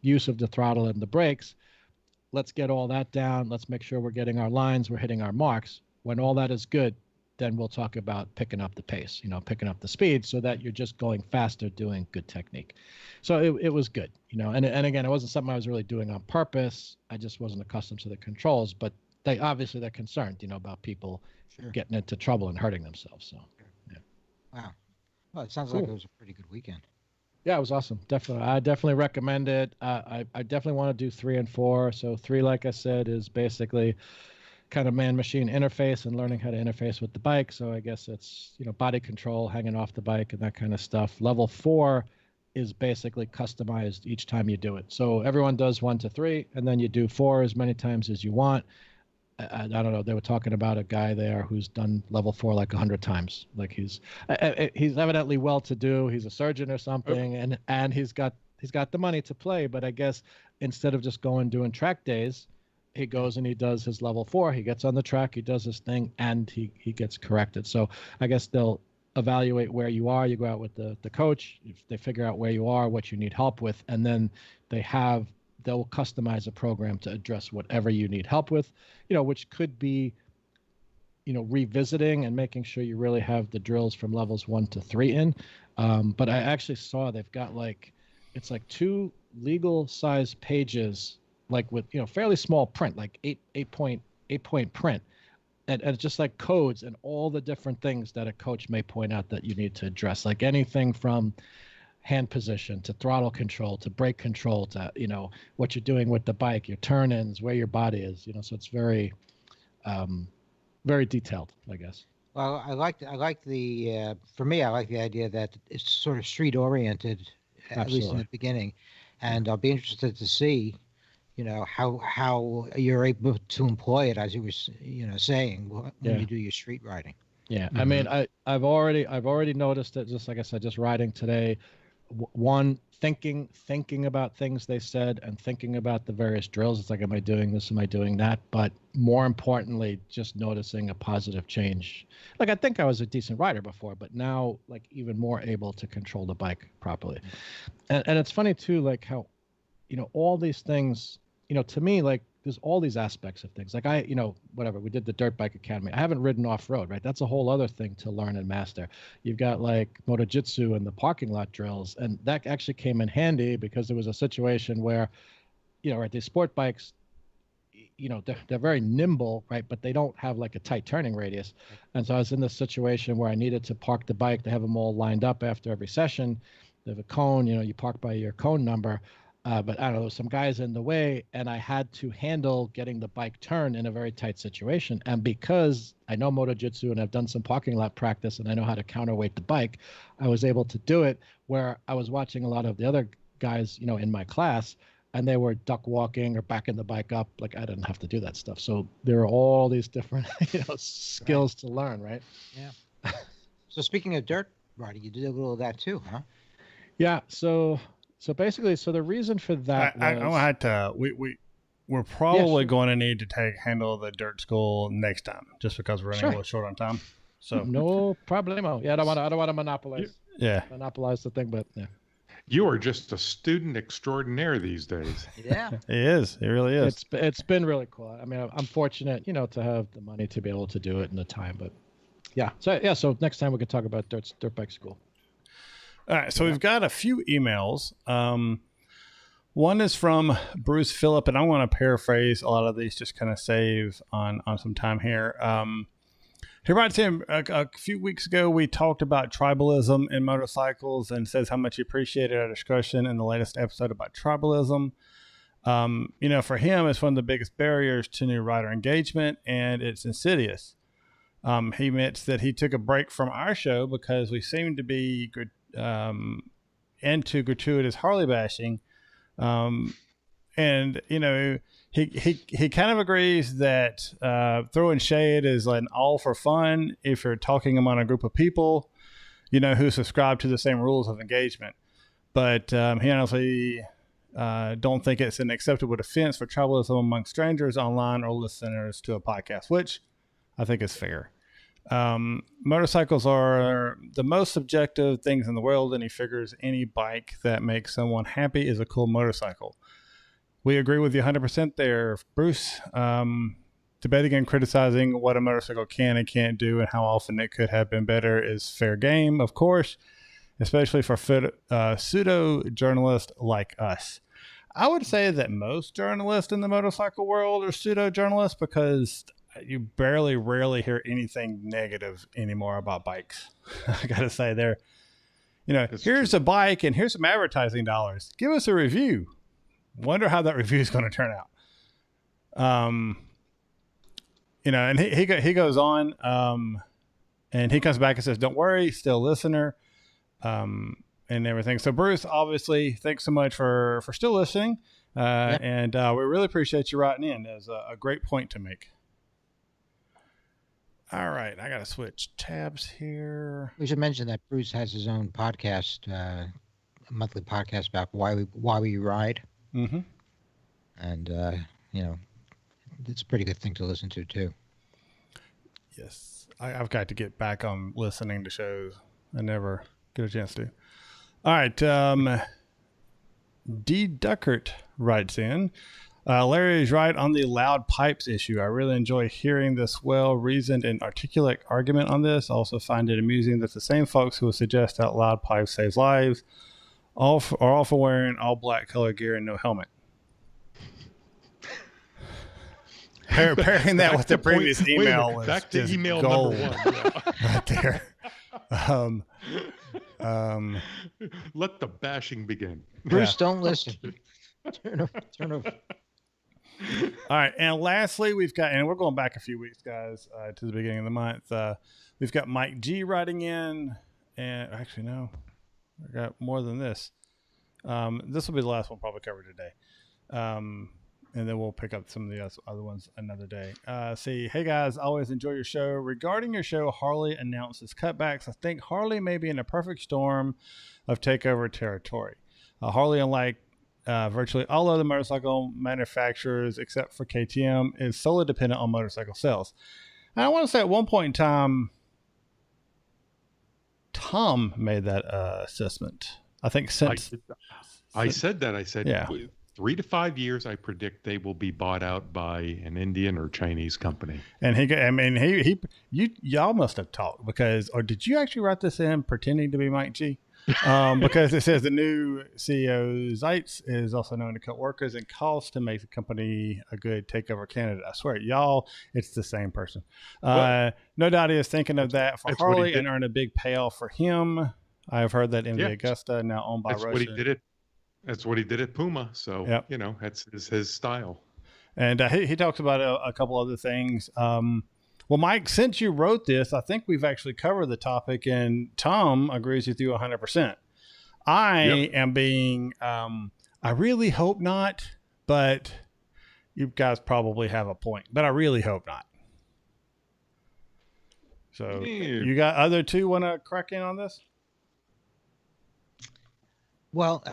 use of the throttle and the brakes. Let's get all that down. Let's make sure we're getting our lines, we're hitting our marks. When all that is good, then we'll talk about picking up the pace, picking up the speed so that you're just going faster, doing good technique. So it was good, and again, it wasn't something I was really doing on purpose. I just wasn't accustomed to the controls, but they're concerned, about people getting into trouble and hurting themselves. So, yeah. Wow. Well, it sounds like it was a pretty good weekend. Yeah, it was awesome. Definitely. I definitely recommend it. I definitely want to do 3 and 4. So 3, like I said, is basically kind of man-machine interface and learning how to interface with the bike. So I guess it's, body control, hanging off the bike and that kind of stuff. Level 4 is basically customized each time you do it. So everyone does 1 to 3, and then you do 4 as many times as you want. I don't know. They were talking about a guy there who's done level 4 like 100 times. Like he's evidently well-to-do. He's a surgeon or something, and he's got the money to play. But I guess instead of just going doing track days, he goes and he does his level 4. He gets on the track, he does his thing, and he gets corrected. So I guess they'll evaluate where you are. You go out with the coach. If they figure out where you are, what you need help with, and then they'll customize a program to address whatever you need help with, which could be, revisiting and making sure you really have the drills from levels 1 to 3 in. But I actually saw they've got it's 2 legal size pages, like with, fairly small print, like 8 point print. And it's just like codes and all the different things that a coach may point out that you need to address, like anything from hand position to throttle control to brake control to what you're doing with the bike, your turn-ins, where your body is, so it's very very detailed, I guess. Well, I like the for me, I like the idea that it's sort of street oriented, at least in the beginning, and I'll be interested to see how you're able to employ it, as you were saying, when you do your street riding. Yeah, I mean, I've already noticed it. Just like I said, just riding today. One, thinking about things they said and thinking about the various drills. It's like, am I doing this? Am I doing that? But more importantly, just noticing a positive change. Like, I think I was a decent rider before, but now, like, even more able to control the bike properly. And it's funny too, like how, all these things, to me, like, there's all these aspects of things. Like whatever, we did the Dirt Bike Academy. I haven't ridden off-road, right? That's a whole other thing to learn and master. You've got like Motojitsu and the parking lot drills. And that actually came in handy because there was a situation where, right, these sport bikes, they're very nimble, right? But they don't have like a tight turning radius. And so I was in this situation where I needed to park the bike to have them all lined up after every session. They have a cone, you park by your cone number. But I don't know, there was some guys in the way, and I had to handle getting the bike turned in a very tight situation. And because I know Moto Jitsu and I've done some parking lot practice and I know how to counterweight the bike, I was able to do it where I was watching a lot of the other guys, in my class, and they were duck walking or backing the bike up. Like I didn't have to do that stuff. So there are all these different skills to learn, right? Yeah. So speaking of dirt riding, you did a little of that too, huh? Yeah. So basically, the reason for that I had to. We're probably going to need to handle the dirt school next time, just because we're running a little short on time. So no problemo. Yeah, I don't want to monopolize. Monopolize the thing, but yeah. You are just a student extraordinaire these days. Yeah, it is. It really is. It's been really cool. I mean, I'm fortunate, to have the money to be able to do it and the time. But yeah, so next time we could talk about dirt bike school. All right, so we've got a few emails. One is from Bruce Phillip, and I want to paraphrase a lot of these, just kind of save on some time here. He writes in a few weeks ago, we talked about tribalism in motorcycles and says how much he appreciated our discussion in the latest episode about tribalism. For him, it's one of the biggest barriers to new rider engagement, and it's insidious. He admits that he took a break from our show because we seem to be into gratuitous Harley bashing. And he kind of agrees that throwing shade is an all for fun if you're talking among a group of people, who subscribe to the same rules of engagement. But he honestly don't think it's an acceptable defense for tribalism among strangers online or listeners to a podcast, which I think is fair. Motorcycles are the most subjective things in the world, and he figures any bike that makes someone happy is a cool motorcycle. We agree with you 100% there, Bruce. Debating and criticizing what a motorcycle can and can't do and how often it could have been better is fair game, of course, especially for pseudo journalists like us. I would say that most journalists in the motorcycle world are pseudo journalists because you rarely hear anything negative anymore about bikes. I gotta say there, here's a bike and here's some advertising dollars. Give us a review. Wonder how that review is going to turn out. And he goes on, and he comes back and says, don't worry, still a listener, and everything. So Bruce, obviously, thanks so much for still listening. And we really appreciate you writing in. There's a great point to make. All right, I got to switch tabs here. We should mention that Bruce has his own podcast, a monthly podcast about why we ride. Mm-hmm. And, it's a pretty good thing to listen to, too. Yes. I've got to get back on listening to shows. I never get a chance to. All right. D. Duckert writes in, Larry is right on the loud pipes issue. I really enjoy hearing this well-reasoned and articulate argument on this. I also find it amusing that the same folks who would suggest that loud pipes saves lives are all for wearing all black color gear and no helmet. Pairing that with the previous email was back to just email gold number 1. Yeah. right there. Let the bashing begin. Bruce, don't listen. Turn over. All right, and lastly, we've got, and we're going back a few weeks, guys, to the beginning of the month. We've got Mike G writing in, and actually, no, we got more than this. This will be the last one probably covered today. And then we'll pick up some of the other ones another day. Hey guys, always enjoy your show. Regarding your show, Harley announces cutbacks. I think Harley may be in a perfect storm of takeover territory. Harley, unlike virtually all other motorcycle manufacturers except for KTM, is solely dependent on motorcycle sales. And I want to say at one point in time, Tom made that assessment. I think I said that. I said, yeah. 3 to 5 years, I predict they will be bought out by an Indian or Chinese company. And y'all must have talked or did you actually write this in pretending to be Mike G? Because it says the new CEO Zeitz is also known to cut workers and costs to make the company a good takeover candidate. I swear, y'all, it's the same person. No doubt he is thinking of that for Harley and earn a big payoff for him. I've heard that MV Augusta, now owned by Russia. What he did it. That's what he did at Puma. So, Yep. that's his style. And he talks about a couple other things. Well, Mike, since you wrote this, I think we've actually covered the topic, and Tom agrees with you 100%. I am being, I really hope not, but you guys probably have a point, but I really hope not. So you got other two want to crack in on this? Well,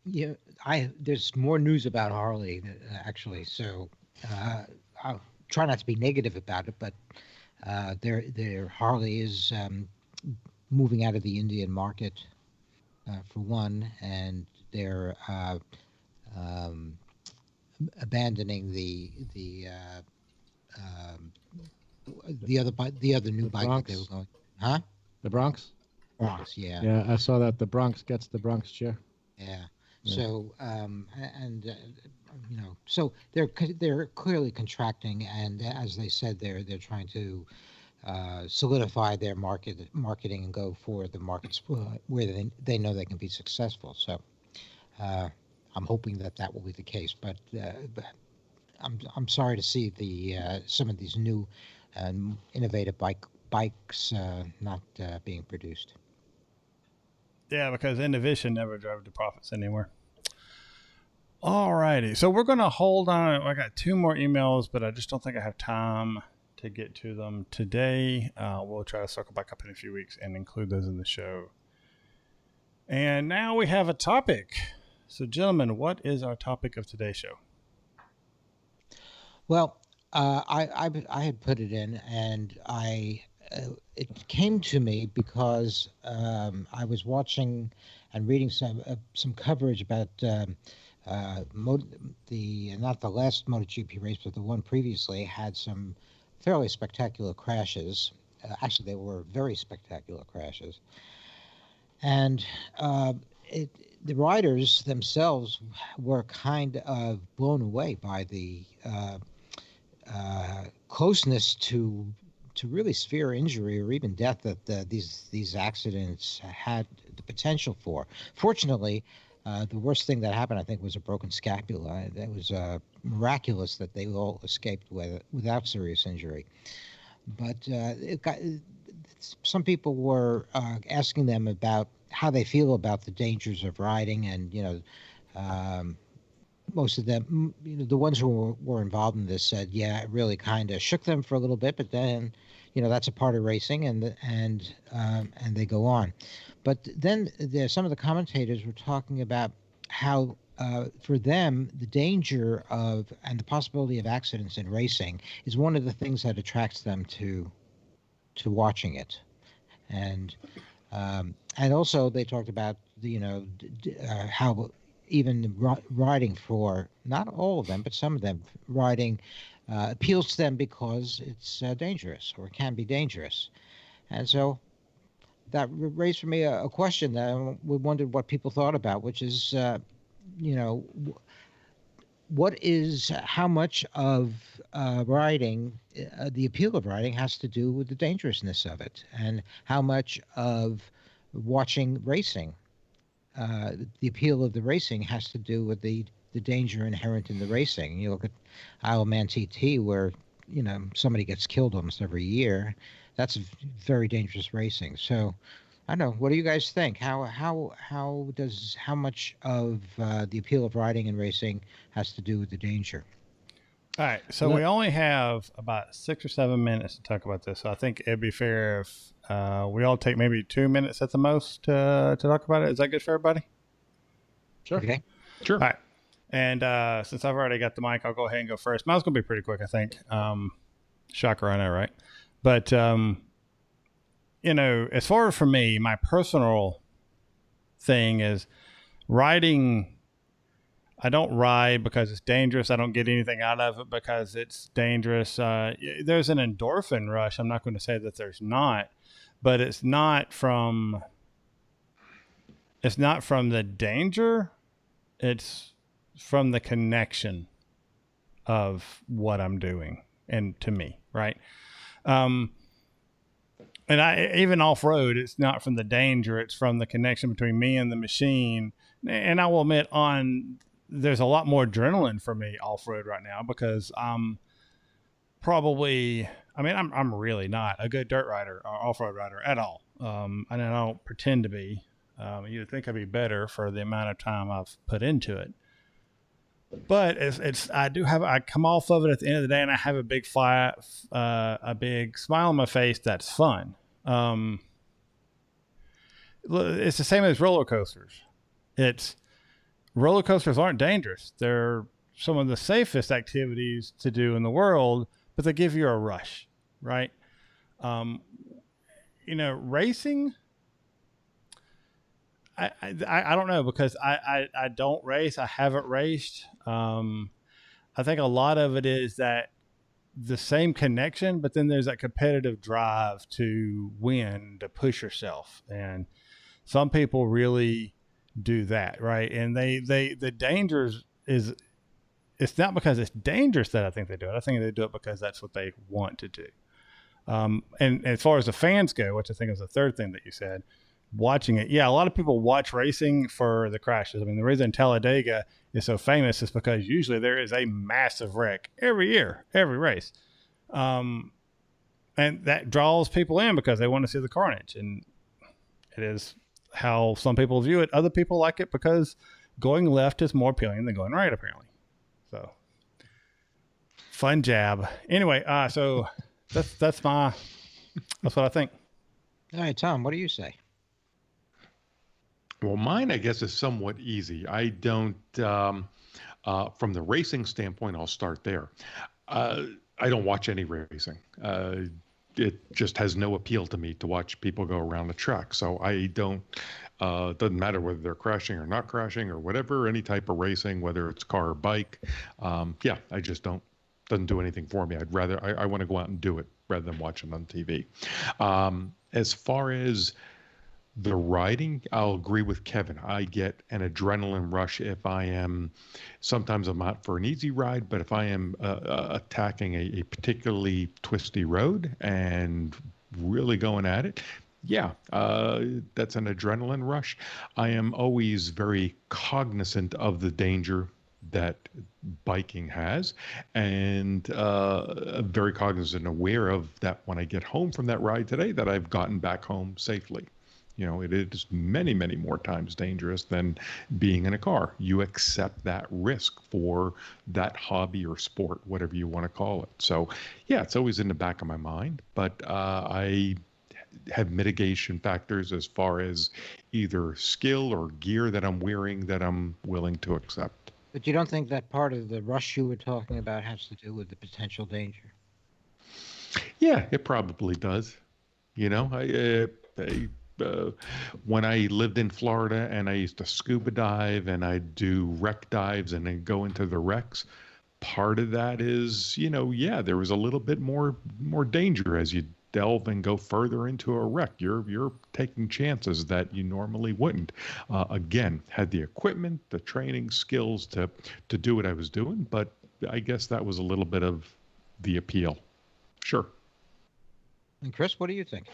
there's more news about Harley actually, so I'll try not to be negative about it, but their Harley is moving out of the Indian market for one, and they're abandoning the other new bike that they were going. Huh? The Bronx. Bronx, yeah. Yeah, I saw that. The Bronx gets the Bronx chair. Yeah. So, so they're clearly contracting, and as they said, they're trying to solidify their marketing and go for the markets where they know they can be successful. So, I'm hoping that will be the case. But I'm sorry to see some of these new innovative bikes not being produced. Yeah, because Innovision never drove to profits anymore. All righty. So we're going to hold on. I got two more emails, but I just don't think I have time to get to them today. We'll try to circle back up in a few weeks and include those in the show. And now we have a topic. So, gentlemen, what is our topic of today's show? Well, I had put it in, and it came to me because I was watching and reading some coverage about not the last MotoGP race, but the one previously had some fairly spectacular crashes. Actually, they were very spectacular crashes, and the riders themselves were kind of blown away by the closeness to really severe injury or even death that these accidents had the potential for. Fortunately, the worst thing that happened, I think, was a broken scapula. It was miraculous that they all escaped without serious injury. But some people were asking them about how they feel about the dangers of riding, and most of them, the ones who were involved in this said, yeah, it really kind of shook them for a little bit, but then, that's a part of racing, and they go on. But then some of the commentators were talking about how, for them, the danger and the possibility of accidents in racing is one of the things that attracts them to watching it, and also they talked about how even riding, for not all of them, but some of them, riding appeals to them because it's dangerous, or it can be dangerous. And so that raised for me a question that I wondered what people thought about, which is, how much of riding, the appeal of riding has to do with the dangerousness of it, and how much of watching racing, the appeal of the racing has to do with the danger inherent in the racing. You look at Isle of Man TT, where somebody gets killed almost every year. That's very dangerous racing. So I don't know. What do you guys think? How much of the appeal of riding and racing has to do with the danger? All right. So we only have about 6 or 7 minutes to talk about this. So I think it'd be fair if we all take maybe 2 minutes at the most to talk about it. Is that good for everybody? Sure. Okay. Sure. All right. And since I've already got the mic, I'll go ahead and go first. Mine's going to be pretty quick, I think. Shocker, I know, right? But, as far as for me, my personal thing is riding. I don't ride because it's dangerous. I don't get anything out of it because it's dangerous. There's an endorphin rush. I'm not going to say that there's not, but it's not from the danger. It's from the connection of what I'm doing and to me, right? And even off-road, it's not from the danger. It's from the connection between me and the machine And I will admit, there's a lot more adrenaline for me off road right now because I'm probably. I mean, I'm really not a good dirt rider or off road rider at all. And I don't pretend to be. You'd think I'd be better for the amount of time I've put into it. But I come off of it at the end of the day, and I have a big a big smile on my face. That's fun. It's the same as roller coasters. Roller coasters aren't dangerous. They're some of the safest activities to do in the world, but they give you a rush, right? Racing. I don't know because I don't race. I haven't raced. I think a lot of it is that the same connection, but then there's that competitive drive to win, to push yourself. And some people really do that, right? And the dangers is, it's not because it's dangerous that I think they do it. I think they do it because that's what they want to do. And as far as the fans go, which I think is the third thing that you said, watching it. Yeah, a lot of people watch racing for the crashes. I mean, the reason Talladega is so famous is because usually there is a massive wreck every year, every race. And that draws people in because they want to see the carnage. And it is how some people view it. Other people like it because going left is more appealing than going right, apparently. So, fun jab. Anyway, so that's what I think. All right, Tom, what do you say? Well, mine, I guess, is somewhat easy. I don't, from the racing standpoint, I'll start there. I don't watch any racing. It just has no appeal to me to watch people go around the track. So I don't, doesn't matter whether they're crashing or not crashing or whatever, any type of racing, whether it's car or bike. I just doesn't do anything for me. I want to go out and do it rather than watch it on TV. As far as the riding, I'll agree with Kevin. I get an adrenaline rush if sometimes I'm out for an easy ride, but if I am attacking a particularly twisty road and really going at it, that's an adrenaline rush. I am always very cognizant of the danger that biking has, and very cognizant and aware of that when I get home from that ride today, that I've gotten back home safely. It is many, many more times dangerous than being in a car. You accept that risk for that hobby or sport, whatever you want to call it. So, it's always in the back of my mind, but I have mitigation factors as far as either skill or gear that I'm wearing that I'm willing to accept. But you don't think that part of the rush you were talking about has to do with the potential danger? Yeah, it probably does. When I lived in Florida and I used to scuba dive and I'd do wreck dives and then go into the wrecks, part of that is, there was a little bit more danger as you delve and go further into a wreck. You're taking chances that you normally wouldn't. Again, had the equipment, the training skills to do what I was doing, but I guess that was a little bit of the appeal. Sure. And Chris, what do you think?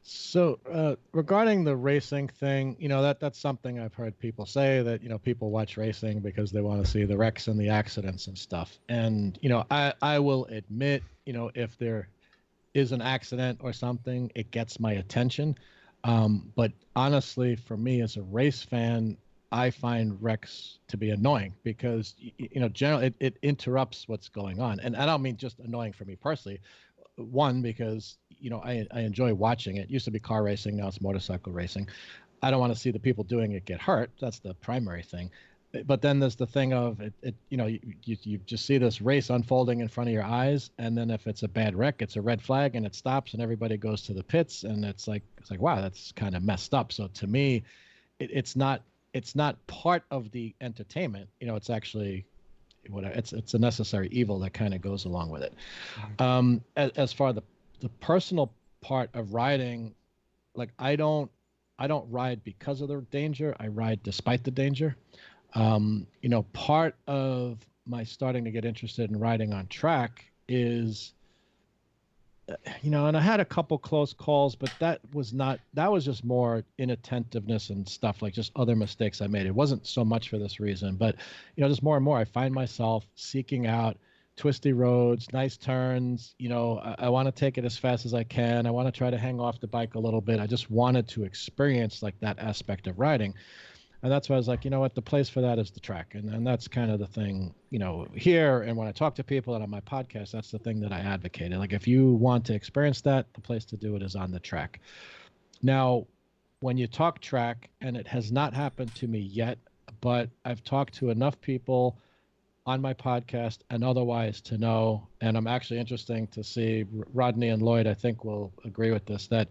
So regarding the racing thing, that's something I've heard people say that, people watch racing because they want to see the wrecks and the accidents and stuff. And, I will admit, if there is an accident or something, it gets my attention. But honestly, for me as a race fan, I find wrecks to be annoying because, generally it interrupts what's going on. And I don't mean just annoying for me personally. One, because, I enjoy watching it. Used to be car racing. Now it's motorcycle racing. I don't want to see the people doing it get hurt. That's the primary thing. But then there's the thing of it you just see this race unfolding in front of your eyes. And then if it's a bad wreck, it's a red flag and it stops and everybody goes to the pits. And it's like, wow, that's kind of messed up. So to me, it's not part of the entertainment. It's actually, it's a necessary evil that kind of goes along with it. As far the personal part of riding, like I don't ride because of the danger. I ride despite the danger. Part of my starting to get interested in riding on track is and I had a couple close calls, but that was just more inattentiveness and stuff, like just other mistakes I made. It wasn't so much for this reason, but, just more and more I find myself seeking out twisty roads, nice turns. I want to take it as fast as I can. I want to try to hang off the bike a little bit. I just wanted to experience like that aspect of riding. And that's why I was like, the place for that is the track. And that's kind of the thing, here. And when I talk to people and on my podcast, that's the thing that I advocated. Like, if you want to experience that, the place to do it is on the track. Now, when you talk track, and it has not happened to me yet, but I've talked to enough people on my podcast and otherwise to know, and I'm actually interesting to see, Rodney and Lloyd, I think, will agree with this, that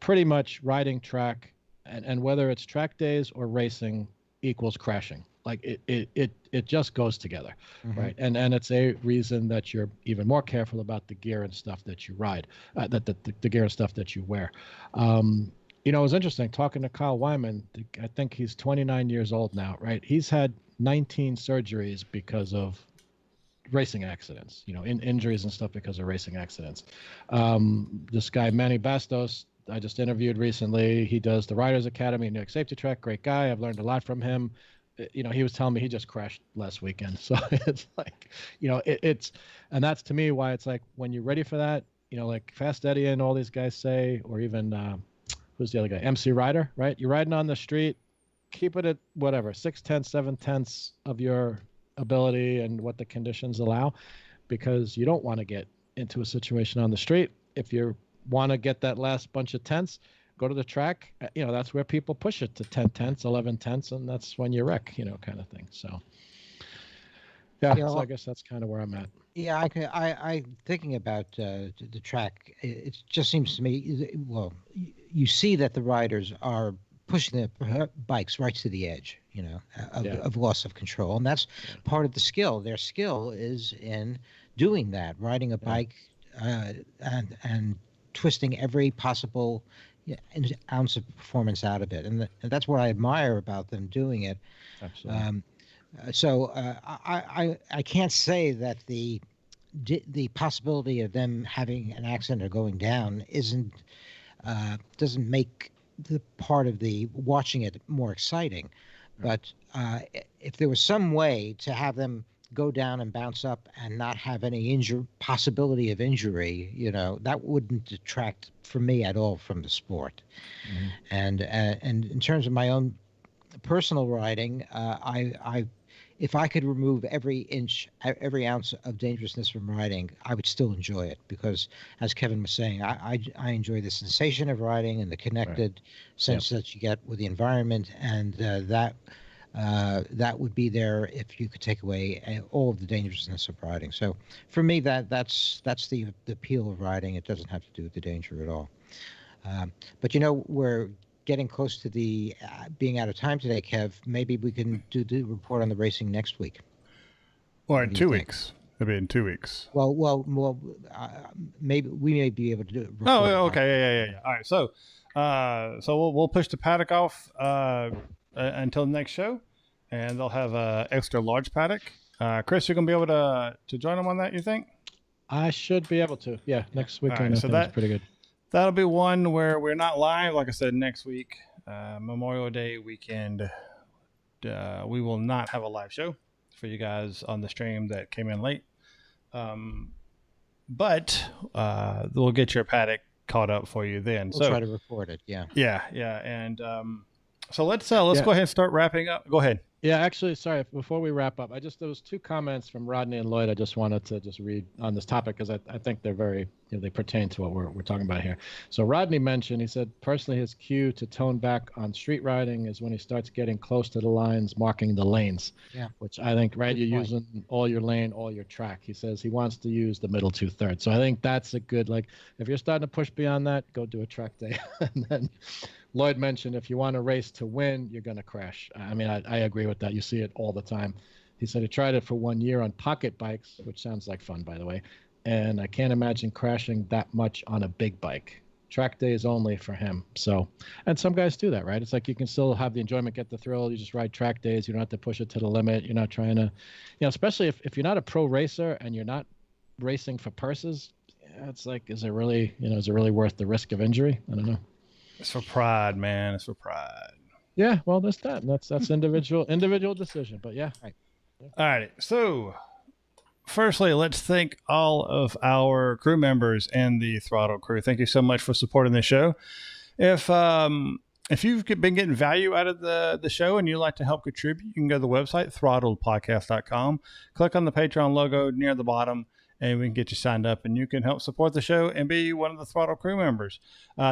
pretty much riding track, and whether it's track days or racing, equals crashing. Like it just goes together, right? And it's a reason that you're even more careful about the gear and stuff that you ride, the gear and stuff that you wear. It was interesting talking to Kyle Wyman. I think he's 29 years old now, right? He's had 19 surgeries because of racing accidents, injuries and stuff because of racing accidents. This guy, Manny Bastos, I just interviewed recently. He does the Riders Academy, New York Safety Track. Great guy. I've learned a lot from him. He was telling me he just crashed last weekend. So it's like, and that's to me why it's like, when you're ready for that, like Fast Eddie and all these guys say, or even, who's the other guy? MC Rider, right? You're riding on the street, keep it at whatever, 6/10, 7/10 of your ability and what the conditions allow, because you don't want to get into a situation on the street. If you want to get that last bunch of tenths, go to the track. That's where people push it to 10 tenths, 11 tenths, and that's when you wreck, kind of thing. So, yeah, so I guess that's kind of where I'm at. Yeah, I thinking about the track. It just seems to me, well, you see that the riders are pushing their bikes right to the edge, of loss of control, and that's part of the skill. Their skill is in doing that, riding a bike and twisting every possible ounce of performance out of it, and that's what I admire about them doing it. Absolutely. I can't say that the possibility of them having an accident or going down doesn't make the part of the watching it more exciting. But if there was some way to have them go down and bounce up and not have any possibility of injury, that wouldn't detract from me at all from the sport. And in terms of my own personal riding, if I could remove every ounce of dangerousness from riding, I would still enjoy it, because, as Kevin was saying, I enjoy the sensation of riding and the connected sense that you get with the environment, and that would be there if you could take away all of the dangerousness of riding. So for me, that's the appeal of riding. It doesn't have to do with the danger at all. But we're getting close to the being out of time today, Kev. Maybe we can do the report on the racing next week. Or in 2 weeks. It'll be in 2 weeks. Well, maybe we may be able to do it. Oh, okay, yeah. All right, so we'll push the paddock off until the next show, and they'll have a extra large paddock. Chris, you're gonna be able to join them on that, you think? I should be able to. Yeah, next weekend. Right, so that's pretty good. That'll be one where we're not live. Like I said, next week, Memorial Day weekend, we will not have a live show for you guys on the stream that came in late. But we'll get your paddock caught up for you then. We'll try to record it. Yeah. Yeah. And so let's go ahead and start wrapping up. Go ahead. Yeah, actually, sorry, before we wrap up, there was 2 comments from Rodney and Lloyd I just wanted to read on this topic, because I think they're very, they pertain to what we're talking about here. So Rodney mentioned, he said, personally, his cue to tone back on street riding is when he starts getting close to the lines, marking the lanes. Yeah. Which I think, right, you're using all your lane, all your track. He says he wants to use the middle 2/3. So I think that's a good, if you're starting to push beyond that, go do a track day. And then Lloyd mentioned, if you want to race to win, you're going to crash. I mean, I agree with that. You see it all the time. He said he tried it for 1 year on pocket bikes, which sounds like fun, by the way. And I can't imagine crashing that much on a big bike. Track days only for him. So, and some guys do that, right? It's like you can still have the enjoyment, get the thrill. You just ride track days. You don't have to push it to the limit. You're not trying to, especially if you're not a pro racer and you're not racing for purses, it's like, is it really worth the risk of injury? I don't know. It's for pride, man. It's for pride. Yeah, well, that's individual decision, but yeah. Right. All right. So, firstly, let's thank all of our crew members and the Throttle crew. Thank you so much for supporting the show. If you've been getting value out of the show and you'd like to help contribute, you can go to the website, throttledpodcast.com. Click on the Patreon logo near the bottom, and we can get you signed up, and you can help support the show and be one of the Throttle crew members.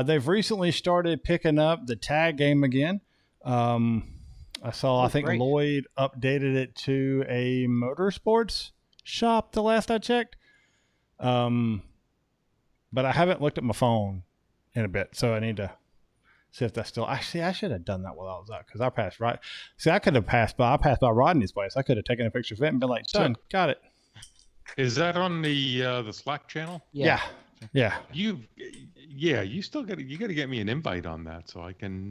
They've recently started picking up the tag game again. I think great. Lloyd updated it to a motorsports shop the last I checked. But I haven't looked at my phone in a bit, so I need to see if that's still. Actually, I should have done that while I was out because I passed right. See, I passed by Rodney's place. I could have taken a picture of it and been like, "Son, got it." Is that on the Slack channel? Yeah. You still got to get me an invite on that so I can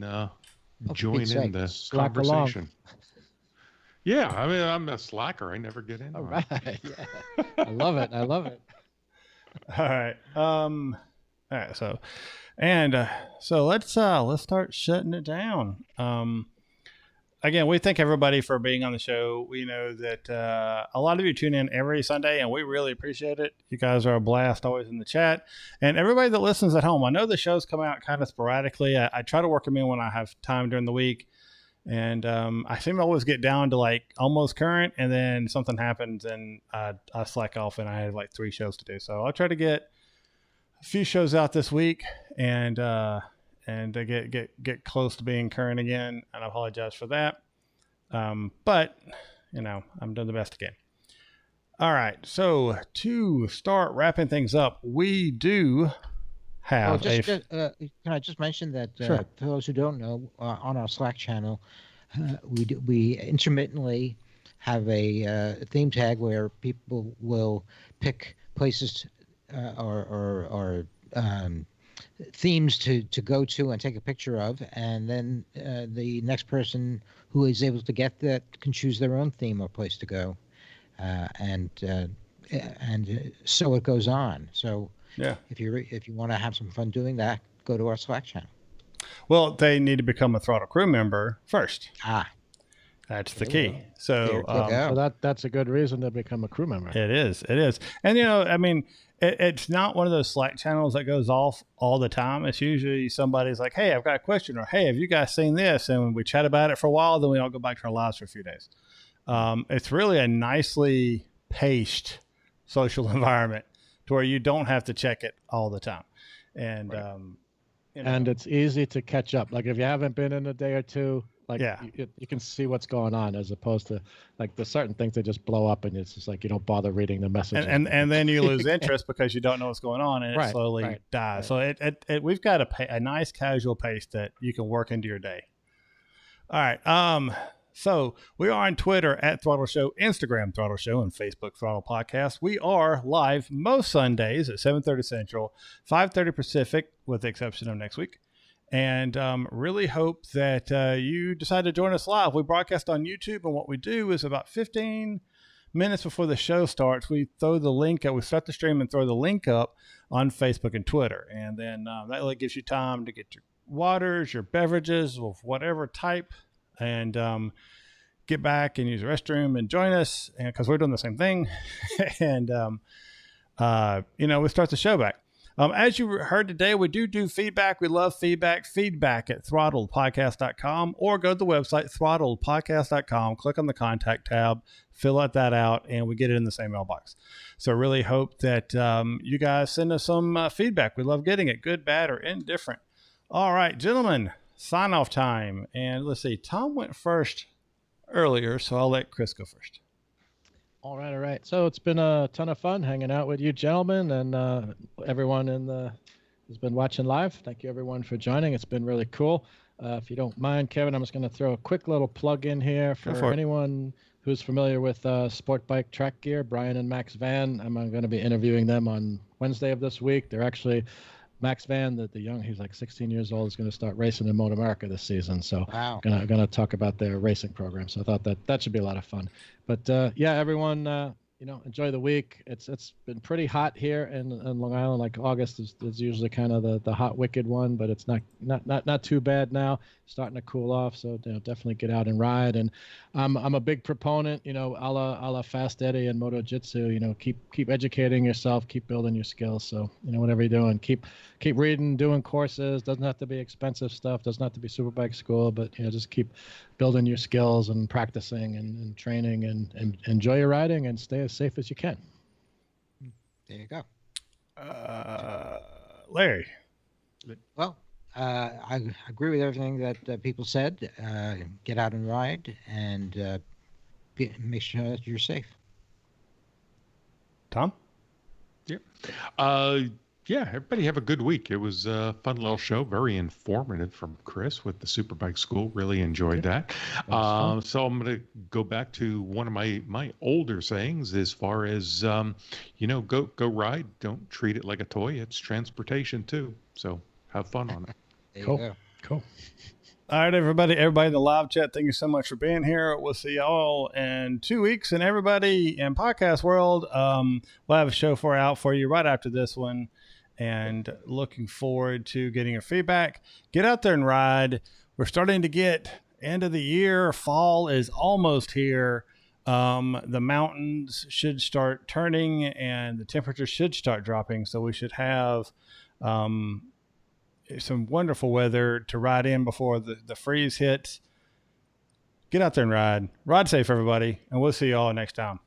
join in the Slack conversation. Yeah, I mean, I'm a slacker. I never get in. All right. Yeah. I love it. All right. All right. So let's start shutting it down. Again, we thank everybody for being on the show. We know that a lot of you tune in every Sunday, and we really appreciate it. You guys are a blast always in the chat. And everybody that listens at home, I know the shows come out kind of sporadically. I try to work them in when I have time during the week. And I seem to always get down to like almost current, and then something happens and I slack off and I have like 3 shows to do. So I'll try to get a few shows out this week and to get close to being current again, and I apologize for that. But I'm doing the best I can. All right, so to start wrapping things up, we do have. Can I just mention that Sure. for those who don't know, on our Slack channel, we intermittently have a theme tag where people will pick places or themes to go to and take a picture of, and then the next person who is able to get that can choose their own theme or place to go, and so it goes on. So Yeah. if you want to have some fun doing that, go to our Slack channel. Well, they need to become a Throttle crew member first. That's the key. So, There you go. So that's a good reason to become a crew member. It is. And, I mean, it's not one of those Slack channels that goes off all the time. It's usually somebody's like, hey, I've got a question, or hey, have you guys seen this? And we chat about it for a while, then we all go back to our lives for a few days. It's really a nicely paced social environment to where you don't have to check it all the time. And, Right. And it's easy to catch up. Like if you haven't been in a day or two, like Yeah. you can see what's going on, as opposed to like there's certain things that just blow up and it's just like you don't bother reading the messages. and then you lose interest because you don't know what's going on, and it Right, slowly right, dies. right. So we've got a nice casual pace that you can work into your day. All right. So we are on Twitter at Throttle Show, Instagram Throttle Show, and Facebook Throttle Podcast. We are live most Sundays at 7:30 Central, 5:30 Pacific, with the exception of next week. And really hope that you decide to join us live. We broadcast on YouTube, and what we do is about 15 minutes before the show starts, we throw the link up. We start the stream and throw the link up on Facebook and Twitter. And then that really gives you time to get your waters, your beverages of whatever type, and get back and use the restroom and join us, because we're doing the same thing. And, we start the show back. As you heard today, we do feedback. We love feedback. Feedback at throttledpodcast.com, or go to the website, throttledpodcast.com, click on the contact tab, fill that out, and we get it in the same mailbox. So I really hope that you guys send us some feedback. We love getting it, good, bad, or indifferent. All right, gentlemen, sign off time. And let's see, Tom went first earlier, so I'll let Chris go first. All right. So it's been a ton of fun hanging out with you gentlemen, and everyone who's been watching live. Thank you everyone for joining. It's been really cool. If you don't mind, Kevin, I'm just going to throw a quick little plug in here for anyone who's familiar with sport bike track gear. Brian and Max Van, I'm going to be interviewing them on Wednesday of this week. They're actually Max Van, the young, he's like 16 years old, is going to start racing in Motor America this season. So Wow. Gonna talk about their racing program. So I thought that should be a lot of fun. But yeah, everyone, enjoy the week. It's been pretty hot here in Long Island. Like August is usually kind of the hot wicked one, but it's not too bad now. Starting to cool off, so definitely get out and ride. And I'm a big proponent, a la Fast Eddie and Moto Jitsu. Keep educating yourself, keep building your skills. So whatever you're doing, keep reading, doing courses. Doesn't have to be expensive stuff. Doesn't have to be Superbike school, but just keep building your skills and practicing and training and enjoy your riding and stay as safe as you can. There you go. Larry. Well, I agree with everything that people said. Get out and ride, and make sure that you're safe. Tom? Yeah, everybody have a good week. It was a fun little show, very informative from Chris with the Superbike School. Really enjoyed that. So I'm going to go back to one of my older sayings as far as, go ride. Don't treat it like a toy. It's transportation too. So have fun on it. There you go. Cool. All right, everybody in the live chat, thank you so much for being here. We'll see y'all in 2 weeks. And everybody in podcast world, we'll have a show out for you right after this one. And looking forward to getting your feedback. Get out there and ride. We're starting to get end of the year. Fall is almost here. The mountains should start turning and the temperature should start dropping. So we should have some wonderful weather to ride in before the freeze hits. Get out there and ride. Ride safe, everybody. And we'll see you all next time.